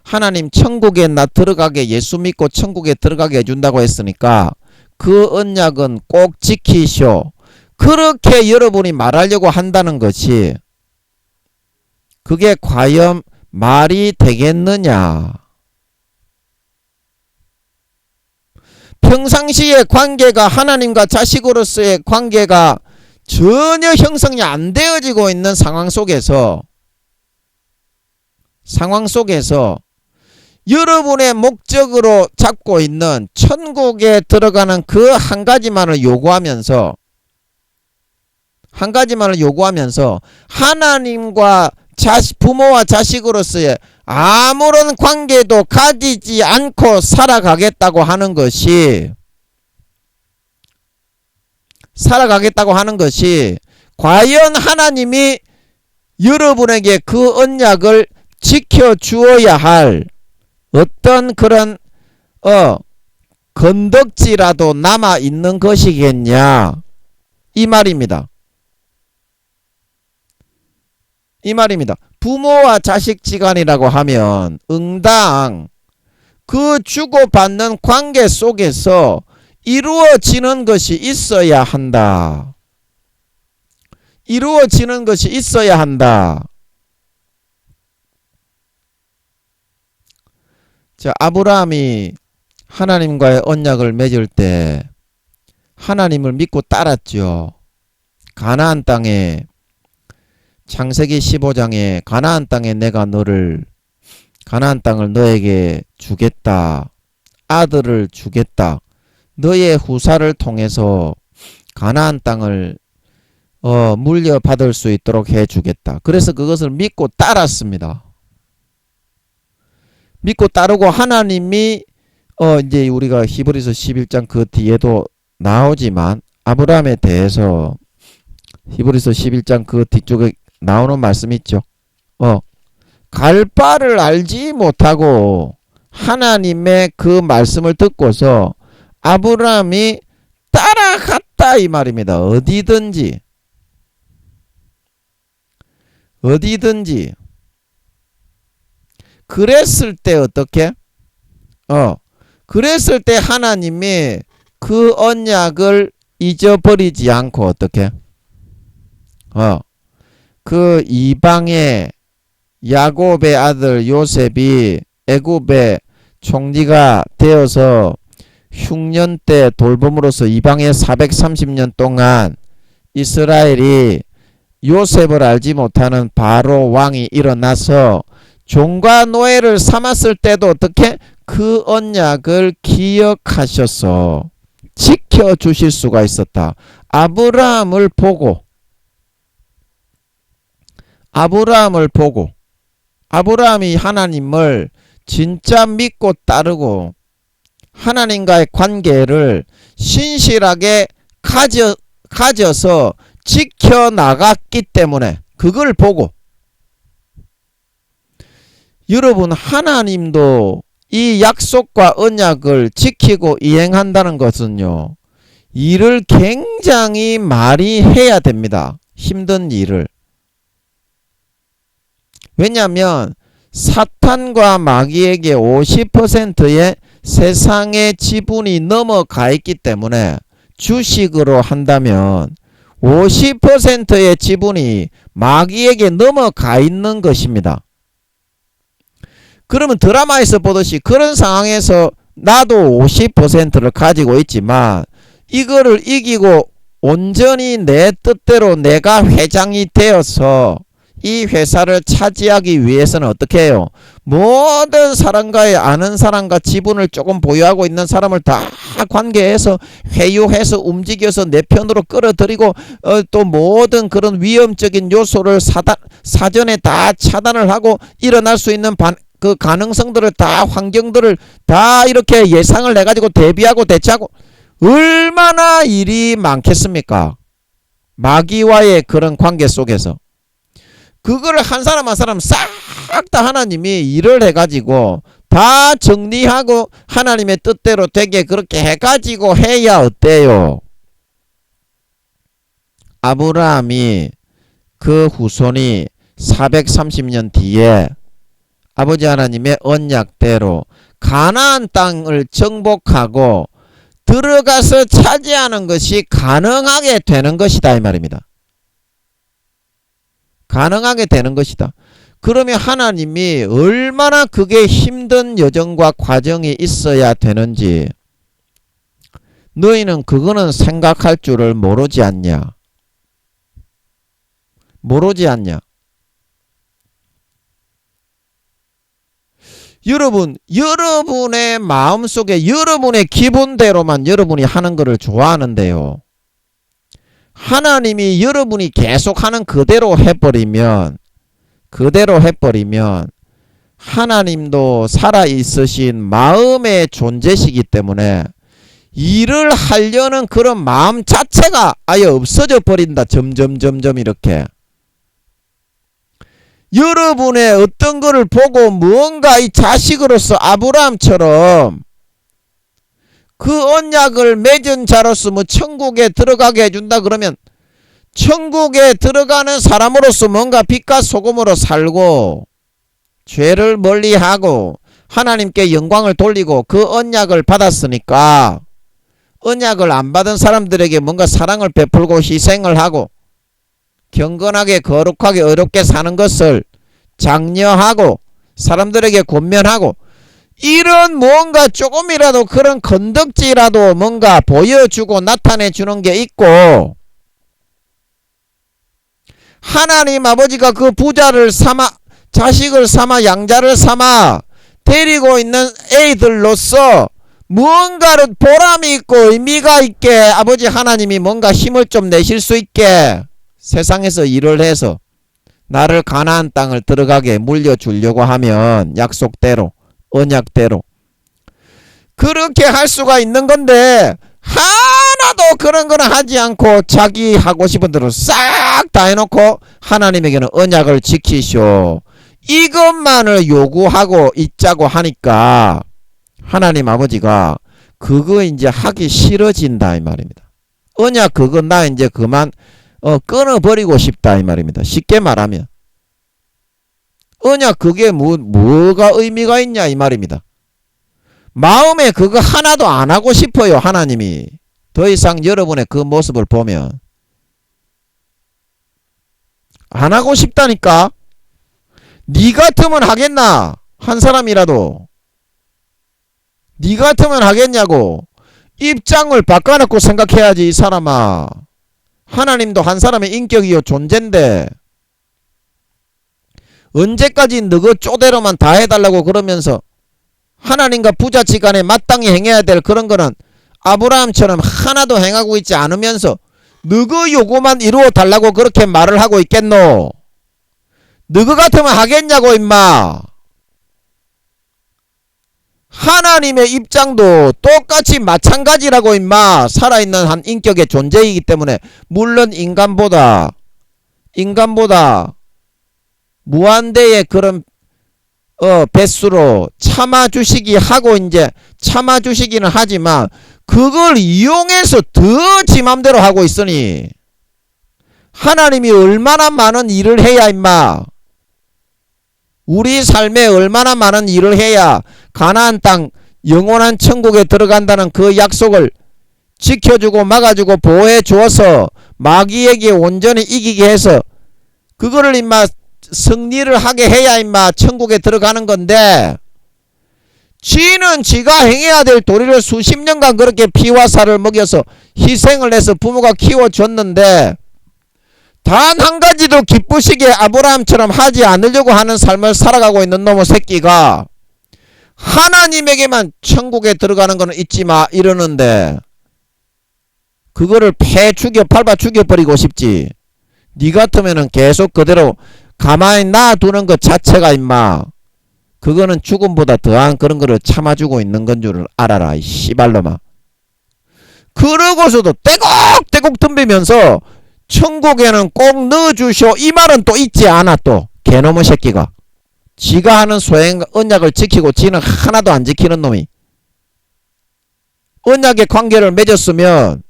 하나님 천국에 나 들어가게, 예수 믿고 천국에 들어가게 해준다고 했으니까 그 언약은 꼭 지키시오. 그렇게 여러분이 말하려고 한다는 것이 그게 과연 말이 되겠느냐? 평상시의 관계가 하나님과 자식으로서의 관계가 전혀 형성이 안 되어지고 있는 상황 속에서 여러분의 목적으로 잡고 있는 천국에 들어가는 그 한 가지만을 요구하면서 하나님과 부모와 자식으로서의 아무런 관계도 가지지 않고 살아가겠다고 하는 것이 과연 하나님이 여러분에게 그 언약을 지켜주어야 할 어떤 그런 건덕지라도 남아있는 것이겠냐 이 말입니다. 부모와 자식지간이라고 하면 응당 그 주고받는 관계 속에서 이루어지는 것이 있어야 한다. 자, 아브라함이 하나님과의 언약을 맺을 때 하나님을 믿고 따랐죠. 가나안 땅에 창세기 15장에 가나안 땅에 내가 가나안 땅을 너에게 주겠다. 아들을 주겠다. 너의 후사를 통해서 가나안 땅을 물려받을 수 있도록 해주겠다. 그래서 그것을 믿고 따랐습니다. 믿고 따르고 하나님이 이제 우리가 히브리서 11장 그 뒤에도 나오지만 아브라함에 대해서 히브리서 11장 그 뒤쪽에 나오는 말씀 있죠. 갈 바를 알지 못하고 하나님의 그 말씀을 듣고서 아브라함이 따라갔다 이 말입니다. 어디든지 그랬을 때 어떻게? 그랬을 때 하나님이 그 언약을 잊어버리지 않고 어떻게? 그 이방의 야곱의 아들 요셉이 애굽의 총리가 되어서 흉년 때 돌봄으로써 이방의 430년 동안 이스라엘이 요셉을 알지 못하는 바로 왕이 일어나서 종과 노예를 삼았을 때도 어떻게 그 언약을 기억하셔서 지켜주실 수가 있었다. 아브라함을 보고 아브라함이 하나님을 진짜 믿고 따르고 하나님과의 관계를 신실하게 가져서 지켜나갔기 때문에 그걸 보고 여러분 하나님도 이 약속과 언약을 지키고 이행한다는 것은요 일을 굉장히 많이 해야 됩니다. 힘든 일을. 왜냐하면 사탄과 마귀에게 50%의 세상의 지분이 넘어가 있기 때문에 주식으로 한다면 50%의 지분이 마귀에게 넘어가 있는 것입니다. 그러면 드라마에서 보듯이 그런 상황에서 나도 50%를 가지고 있지만 이거를 이기고 온전히 내 뜻대로 내가 회장이 되어서 이 회사를 차지하기 위해서는 어떻게 해요? 모든 사람과의 아는 사람과 지분을 조금 보유하고 있는 사람을 다 관계해서 회유해서 움직여서 내 편으로 끌어들이고 또 모든 그런 위험적인 요소를 사전에 다 차단을 하고 일어날 수 있는 그 가능성들을 다 환경들을 다 이렇게 예상을 해가지고 대비하고 대처하고 얼마나 일이 많겠습니까? 마귀와의 그런 관계 속에서 그거를 한 사람 한 사람 싹 다 하나님이 일을 해가지고 다 정리하고 하나님의 뜻대로 되게 그렇게 해가지고 해야 어때요? 아브라함이 그 후손이 430년 뒤에 아버지 하나님의 언약대로 가나안 땅을 정복하고 들어가서 차지하는 것이 가능하게 되는 것이다 이 말입니다. 가능하게 되는 것이다. 그러면 하나님이 얼마나 그게 힘든 여정과 과정이 있어야 되는지 너희는 그거는 생각할 줄을 모르지 않냐? 모르지 않냐? 여러분, 여러분의 마음속에 여러분의 기분대로만 여러분이 하는 것을 좋아하는데요. 하나님이 여러분이 계속 하는 그대로 해버리면 하나님도 살아있으신 마음의 존재시기 때문에 일을 하려는 그런 마음 자체가 아예 없어져 버린다. 점점 이렇게. 여러분의 어떤 거를 보고 무언가 이 자식으로서 아브라함처럼 그 언약을 맺은 자로서 뭐 천국에 들어가게 해준다 그러면 천국에 들어가는 사람으로서 뭔가 빛과 소금으로 살고 죄를 멀리하고 하나님께 영광을 돌리고 그 언약을 받았으니까 언약을 안 받은 사람들에게 뭔가 사랑을 베풀고 희생을 하고 경건하게 거룩하게 어렵게 사는 것을 장려하고 사람들에게 권면하고 이런 뭔가 조금이라도 그런 건덕지라도 뭔가 보여주고 나타내주는 게 있고 하나님 아버지가 그 부자를 삼아, 자식을 삼아, 양자를 삼아 데리고 있는 애들로서 무언가를 보람이 있고 의미가 있게 아버지 하나님이 뭔가 힘을 좀 내실 수 있게 세상에서 일을 해서 나를 가나안 땅을 들어가게 물려주려고 하면 약속대로, 언약대로 그렇게 할 수가 있는 건데, 하나도 그런 거는 하지 않고 자기 하고 싶은 대로 싹 다 해놓고 하나님에게는 언약을 지키시오, 이것만을 요구하고 있자고 하니까 하나님 아버지가 그거 이제 하기 싫어진다 이 말입니다. 언약 그거 나 이제 그만 끊어버리고 싶다 이 말입니다. 쉽게 말하면 언약 그게 뭐가 의미가 있냐 이 말입니다. 마음에 그거 하나도 안 하고 싶어요. 하나님이 더 이상 여러분의 그 모습을 보면 안 하고 싶다니까. 니 같으면 하겠나? 한 사람이라도 니 같으면 하겠냐고. 입장을 바꿔놓고 생각해야지 이 사람아. 하나님도 한 사람의 인격이요 존재인데 언제까지 너그 쪼대로만 다 해달라고 그러면서 하나님과 부자지간에 마땅히 행해야 될 그런 거는 아브라함처럼 하나도 행하고 있지 않으면서 너그 요구만 이루어 달라고 그렇게 말을 하고 있겠노? 너그 같으면 하겠냐고 임마. 하나님의 입장도 똑같이 마찬가지라고 임마. 살아있는 한 인격의 존재이기 때문에 물론 인간보다 무한대의 그런 배수로 참아주시기 하고 이제 참아주시기는 하지만 그걸 이용해서 더 지 맘대로 하고 있으니 하나님이 얼마나 많은 일을 해야 임마. 우리 삶에 얼마나 많은 일을 해야 가나안 땅 영원한 천국에 들어간다는 그 약속을 지켜주고 막아주고 보호해 주어서 마귀에게 온전히 이기게 해서 그거를 임마 승리를 하게 해야 임마 천국에 들어가는 건데, 지는 지가 행해야 될 도리를 수십 년간 그렇게 피와 살을 먹여서 희생을 해서 부모가 키워줬는데 단 한 가지도 기쁘시게 아브라함처럼 하지 않으려고 하는 삶을 살아가고 있는 놈의 새끼가 하나님에게만 천국에 들어가는 거는 잊지마 이러는데 그거를 패 죽여 밟아 죽여버리고 싶지. 니 같으면은 계속 그대로 가만히 놔두는 것 자체가 임마 그거는 죽음보다 더한 그런 거를 참아주고 있는 건 줄 알아라 이 씨발놈아. 그러고서도 떼곡떼곡 덤비면서 천국에는 꼭 넣어주쇼 이 말은 또 있지 않아. 또 개놈의 새끼가 지가 하는 소행 언약을 지키고 지는 하나도 안 지키는 놈이 언약의 관계를 맺었으면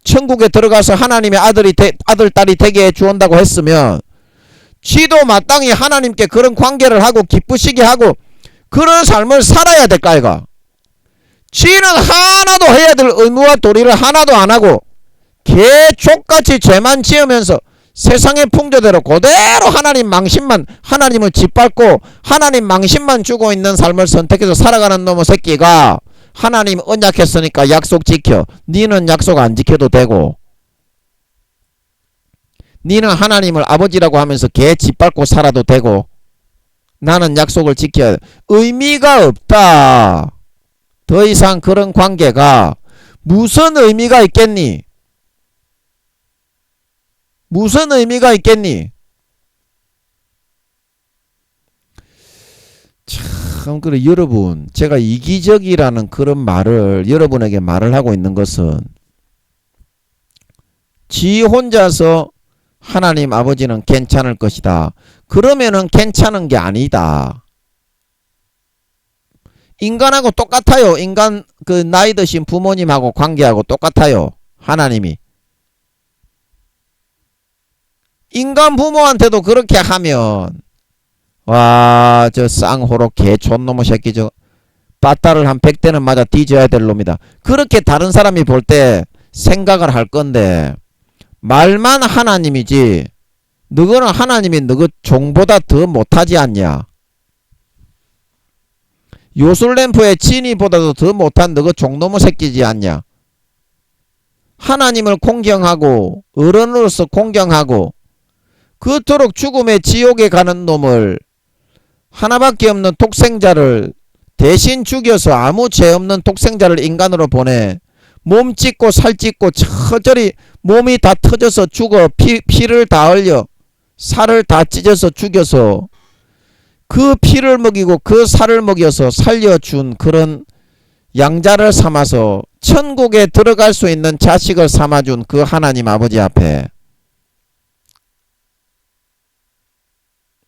천국에 들어가서 하나님의 아들 딸이 되게 해주온다고 했으면 지도 마땅히 하나님께 그런 관계를 하고 기쁘시게 하고 그런 삶을 살아야 될까 아이가. 지는 하나도 해야 될 의무와 도리를 하나도 안 하고 개족같이 죄만 지으면서 세상의 풍조대로 그대로 하나님 망신만 하나님을 짓밟고 하나님 망신만 주고 있는 삶을 선택해서 살아가는 놈의 새끼가 하나님 언약했으니까 약속 지켜. 니는 약속 안 지켜도 되고 니는 하나님을 아버지라고 하면서 개 짓밟고 살아도 되고 나는 약속을 지켜야 돼. 의미가 없다. 더 이상 그런 관계가 무슨 의미가 있겠니? 무슨 의미가 있겠니? 참 그래 여러분, 제가 이기적이라는 그런 말을 여러분에게 말을 하고 있는 것은 지 혼자서 하나님 아버지는 괜찮을 것이다 그러면은 괜찮은 게 아니다. 인간하고 똑같아요. 인간 그 나이 드신 부모님하고 관계하고 똑같아요. 하나님이 인간 부모한테도 그렇게 하면 와 저 쌍호로 개촌놈의 새끼 저 빠따를 한 100대는 맞아 뒤져야 될 놈이다 그렇게 다른 사람이 볼 때 생각을 할 건데 말만 하나님이지 너거는 하나님이 너그 종보다 더 못하지 않냐. 요술램프의 진이보다도 더 못한 너그 종놈의 새끼지 않냐. 하나님을 공경하고 어른으로서 공경하고 그토록 죽음의 지옥에 가는 놈을 하나밖에 없는 독생자를 대신 죽여서 아무 죄 없는 독생자를 인간으로 보내 몸 찢고 살 찢고 처절히 몸이 다 터져서 죽어 피를 다 흘려 살을 다 찢어서 죽여서 그 피를 먹이고 그 살을 먹여서 살려준 그런 양자를 삼아서 천국에 들어갈 수 있는 자식을 삼아준 그 하나님 아버지 앞에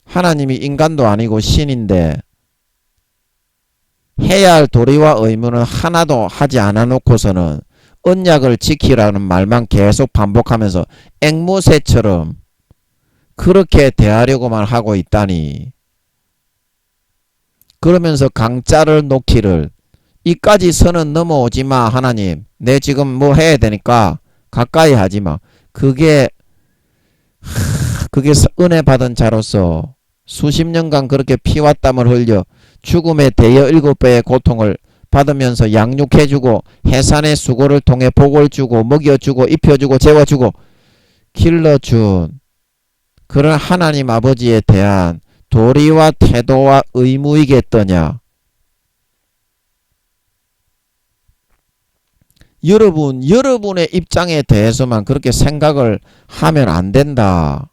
하나님이 인간도 아니고 신인데 해야 할 도리와 의무는 하나도 하지 않아 놓고서는 언약을 지키라는 말만 계속 반복하면서 앵무새처럼 그렇게 대하려고만 하고 있다니. 그러면서 강짜를 놓기를 이까지 선은 넘어오지마 하나님 내 지금 뭐 해야 되니까 가까이 하지마. 그게 은혜 받은 자로서 수십 년간 그렇게 피와 땀을 흘려 죽음의 대여 7배의 고통을 받으면서 양육해주고 해산의 수고를 통해 복을 주고 먹여주고 입혀주고 재워주고 길러준 그런 하나님 아버지에 대한 도리와 태도와 의무이겠더냐. 여러분의 입장에 대해서만 그렇게 생각을 하면 안 된다.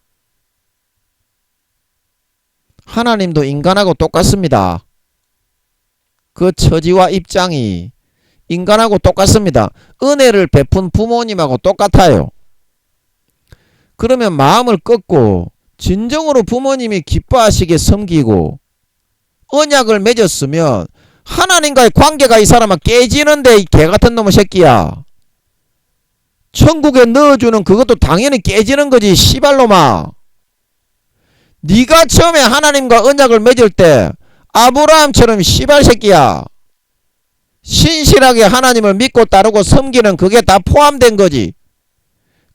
하나님도 인간하고 똑같습니다. 그 처지와 입장이 인간하고 똑같습니다. 은혜를 베푼 부모님하고 똑같아요. 그러면 마음을 꺾고 진정으로 부모님이 기뻐하시게 섬기고 언약을 맺었으면 하나님과의 관계가 이 사람아 깨지는데 이 개같은 놈의 새끼야. 천국에 넣어주는 그것도 당연히 깨지는 거지 씨발놈아. 네가 처음에 하나님과 언약을 맺을 때 아브라함처럼 씨발 새끼야. 신실하게 하나님을 믿고 따르고 섬기는 그게 다 포함된 거지.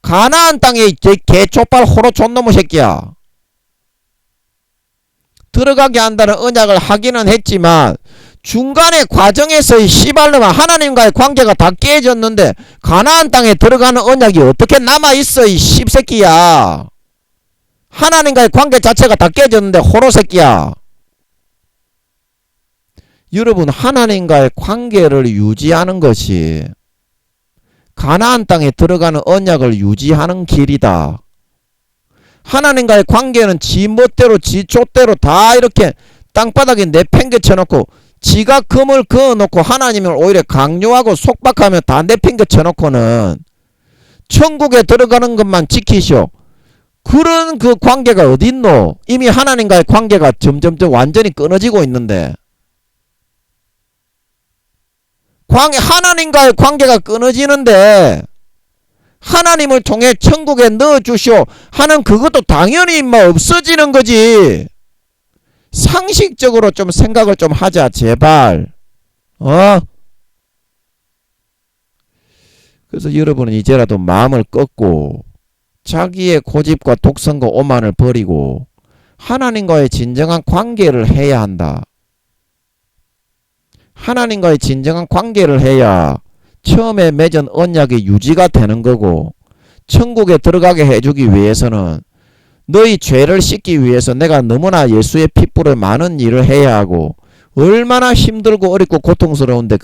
가나안 땅에 개족발 호로 촌놈의 새끼야. 들어가게 한다는 언약을 하기는 했지만 중간에 과정에서 이 씨발놈아 하나님과의 관계가 다 깨졌는데 가나안 땅에 들어가는 언약이 어떻게 남아있어 이 씹새끼야. 하나님과의 관계 자체가 다 깨졌는데 호로 새끼야. 여러분 하나님과의 관계를 유지하는 것이 가나안 땅에 들어가는 언약을 유지하는 길이다. 하나님과의 관계는 지 멋대로 지 족대로 다 이렇게 땅바닥에 내팽개쳐놓고 지가 금을 그어놓고 하나님을 오히려 강요하고 속박하며 다 내팽개쳐놓고는 천국에 들어가는 것만 지키시오. 그런 그 관계가 어딨노? 이미 하나님과의 관계가 점점점 완전히 끊어지고 있는데 하나님과의 관계가 끊어지는데 하나님을 통해 천국에 넣어주시오 하는 그것도 당연히 없어지는 거지. 상식적으로 좀 생각을 좀 하자 제발. 그래서 여러분은 이제라도 마음을 꺾고 자기의 고집과 독선과 오만을 버리고 하나님과의 진정한 관계를 해야 한다. 하나님과의 진정한 관계를 해야 처음에 맺은 언약이 유지가 되는 거고 천국에 들어가게 해주기 위해서는 너희 죄를 씻기 위해서 내가 너무나 예수의 핏불에 많은 일을 해야 하고 얼마나 힘들고 어렵고 고통스러운데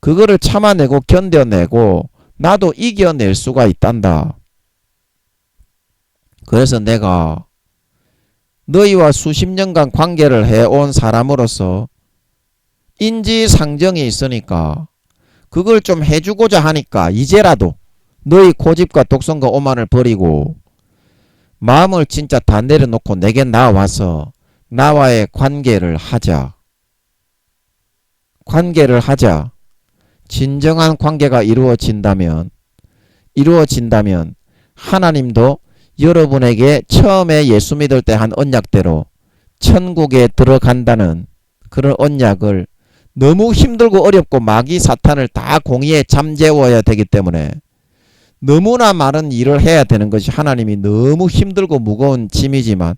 그거를 참아내고 견뎌내고 나도 이겨낼 수가 있단다. 그래서 내가 너희와 수십 년간 관계를 해온 사람으로서 인지상정이 있으니까 그걸 좀 해주고자 하니까 이제라도 너희 고집과 독선과 오만을 버리고 마음을 진짜 다 내려놓고 내게 나와서 나와의 관계를 하자. 관계를 하자. 진정한 관계가 이루어진다면 하나님도 여러분에게 처음에 예수 믿을 때 한 언약대로 천국에 들어간다는 그런 언약을 너무 힘들고 어렵고 마귀 사탄을 다 공의에 잠재워야 되기 때문에 너무나 많은 일을 해야 되는 것이 하나님이 너무 힘들고 무거운 짐이지만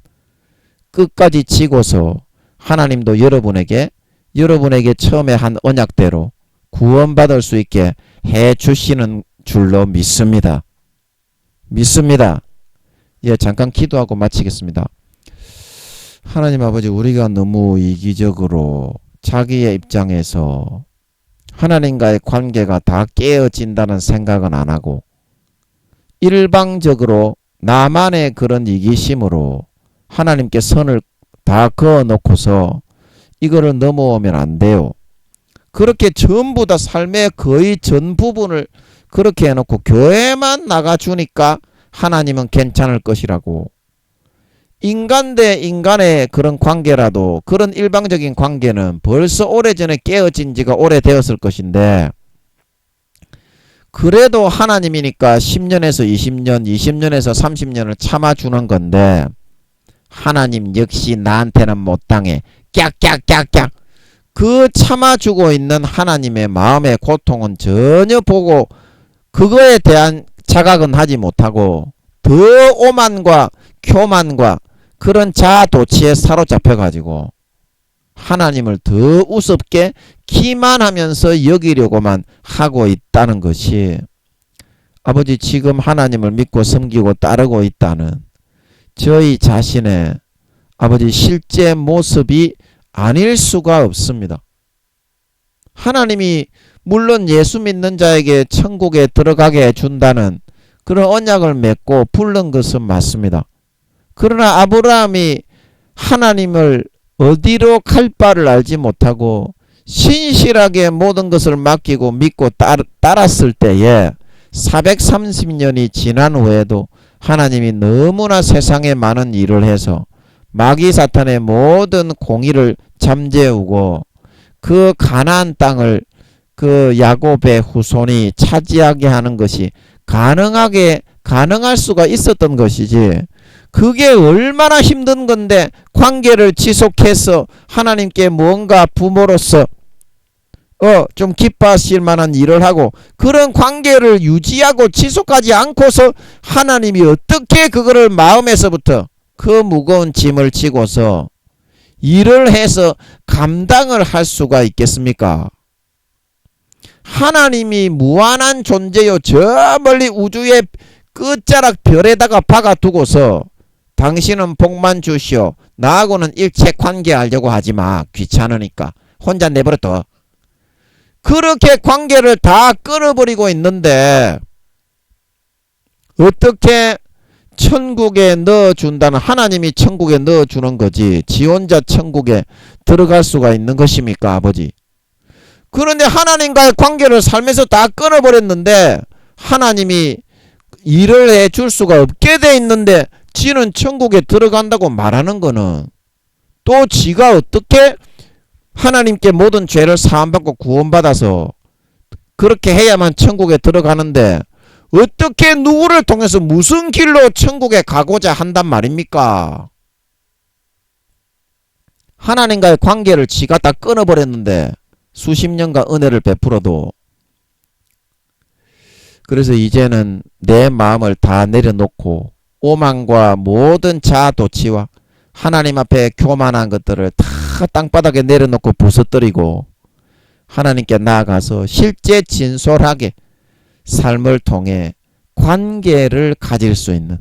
끝까지 지고서 하나님도 여러분에게 처음에 한 언약대로 구원받을 수 있게 해 주시는 줄로 믿습니다. 예, 잠깐 기도하고 마치겠습니다. 하나님 아버지, 우리가 너무 이기적으로 자기의 입장에서 하나님과의 관계가 다 깨어진다는 생각은 안 하고 일방적으로 나만의 그런 이기심으로 하나님께 선을 다 그어놓고서 이거를 넘어오면 안 돼요. 그렇게 전부 다 삶의 거의 전 부분을 그렇게 해놓고 교회만 나가주니까 하나님은 괜찮을 것이라고. 인간 대 인간의 그런 관계라도 그런 일방적인 관계는 벌써 오래전에 깨어진 지가 오래되었을 것인데 그래도 하나님이니까 10년에서 20년, 20년에서 30년을 참아주는 건데 하나님 역시 나한테는 못당해. 깍깍깍깍. 그 참아주고 있는 하나님의 마음의 고통은 전혀 보고 그거에 대한 자각은 하지 못하고 더 오만과 교만과 그런 자아도취에 사로잡혀가지고 하나님을 더 우습게 기만하면서 여기려고만 하고 있다는 것이 아버지 지금 하나님을 믿고 섬기고 따르고 있다는 저희 자신의 아버지 실제 모습이 아닐 수가 없습니다. 하나님이 물론 예수 믿는 자에게 천국에 들어가게 해준다는 그런 언약을 맺고 부른 것은 맞습니다. 그러나 아브라함이 하나님을 어디로 갈 바를 알지 못하고 신실하게 모든 것을 맡기고 믿고 따랐을 때에 430년이 지난 후에도 하나님이 너무나 세상에 많은 일을 해서 마귀 사탄의 모든 공의를 잠재우고 그 가나안 땅을 그 야곱의 후손이 차지하게 하는 것이 가능할 수가 있었던 것이지. 그게 얼마나 힘든 건데 관계를 지속해서 하나님께 뭔가 부모로서 좀 기뻐하실 만한 일을 하고 그런 관계를 유지하고 지속하지 않고서 하나님이 어떻게 그거를 마음에서부터 그 무거운 짐을 지고서 일을 해서 감당을 할 수가 있겠습니까? 하나님이 무한한 존재요. 저 멀리 우주의 끝자락 별에다가 박아두고서 당신은 복만 주시오. 나하고는 일체 관계하려고 하지마. 귀찮으니까. 혼자 내버려둬. 그렇게 관계를 다 끊어버리고 있는데 어떻게 천국에 넣어준다는 하나님이 천국에 넣어주는 거지 지 혼자 천국에 들어갈 수가 있는 것입니까 아버지? 그런데 하나님과의 관계를 살면서 다 끊어버렸는데 하나님이 일을 해줄 수가 없게 돼 있는데 지는 천국에 들어간다고 말하는 거는 또 지가 어떻게 하나님께 모든 죄를 사함받고 구원받아서 그렇게 해야만 천국에 들어가는데 어떻게 누구를 통해서 무슨 길로 천국에 가고자 한단 말입니까? 하나님과의 관계를 지가 다 끊어버렸는데 수십 년간 은혜를 베풀어도 그래서 이제는 내 마음을 다 내려놓고 오만과 모든 자아도취와 하나님 앞에 교만한 것들을 다 땅바닥에 내려놓고 부서뜨리고 하나님께 나아가서 실제 진솔하게 삶을 통해 관계를 가질 수 있는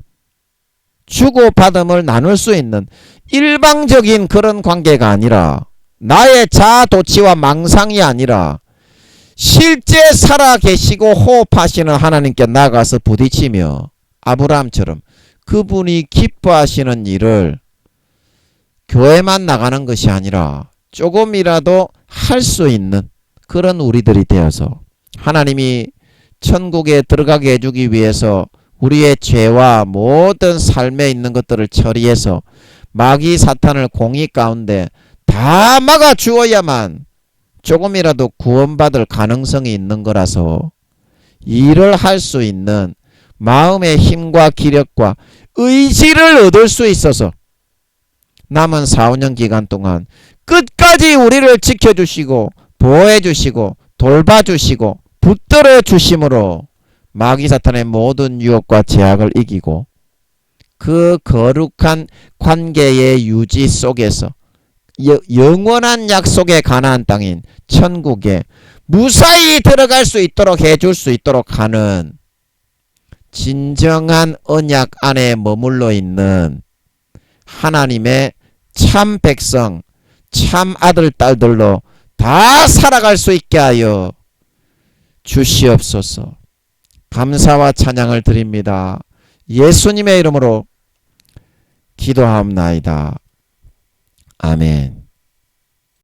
주고받음을 나눌 수 있는 일방적인 그런 관계가 아니라 나의 자아도취와 망상이 아니라 실제 살아계시고 호흡하시는 하나님께 나가서 부딪히며 아브라함처럼 그분이 기뻐하시는 일을 교회만 나가는 것이 아니라 조금이라도 할 수 있는 그런 우리들이 되어서 하나님이 천국에 들어가게 해주기 위해서 우리의 죄와 모든 삶에 있는 것들을 처리해서 마귀 사탄을 공의 가운데 다 막아주어야만 조금이라도 구원받을 가능성이 있는 거라서 일을 할 수 있는 마음의 힘과 기력과 의지를 얻을 수 있어서 남은 4, 5년 기간 동안 끝까지 우리를 지켜주시고 보호해주시고 돌봐주시고 붙들어 주심으로 마귀 사탄의 모든 유혹과 제약을 이기고 그 거룩한 관계의 유지 속에서 영원한 약속의 가나안 땅인 천국에 무사히 들어갈 수 있도록 해줄 수 있도록 하는 진정한 언약 안에 머물러 있는 하나님의 참 백성, 참 아들, 딸들로 다 살아갈 수 있게 하여 주시옵소서. 감사와 찬양을 드립니다. 예수님의 이름으로 기도하옵나이다. 아멘.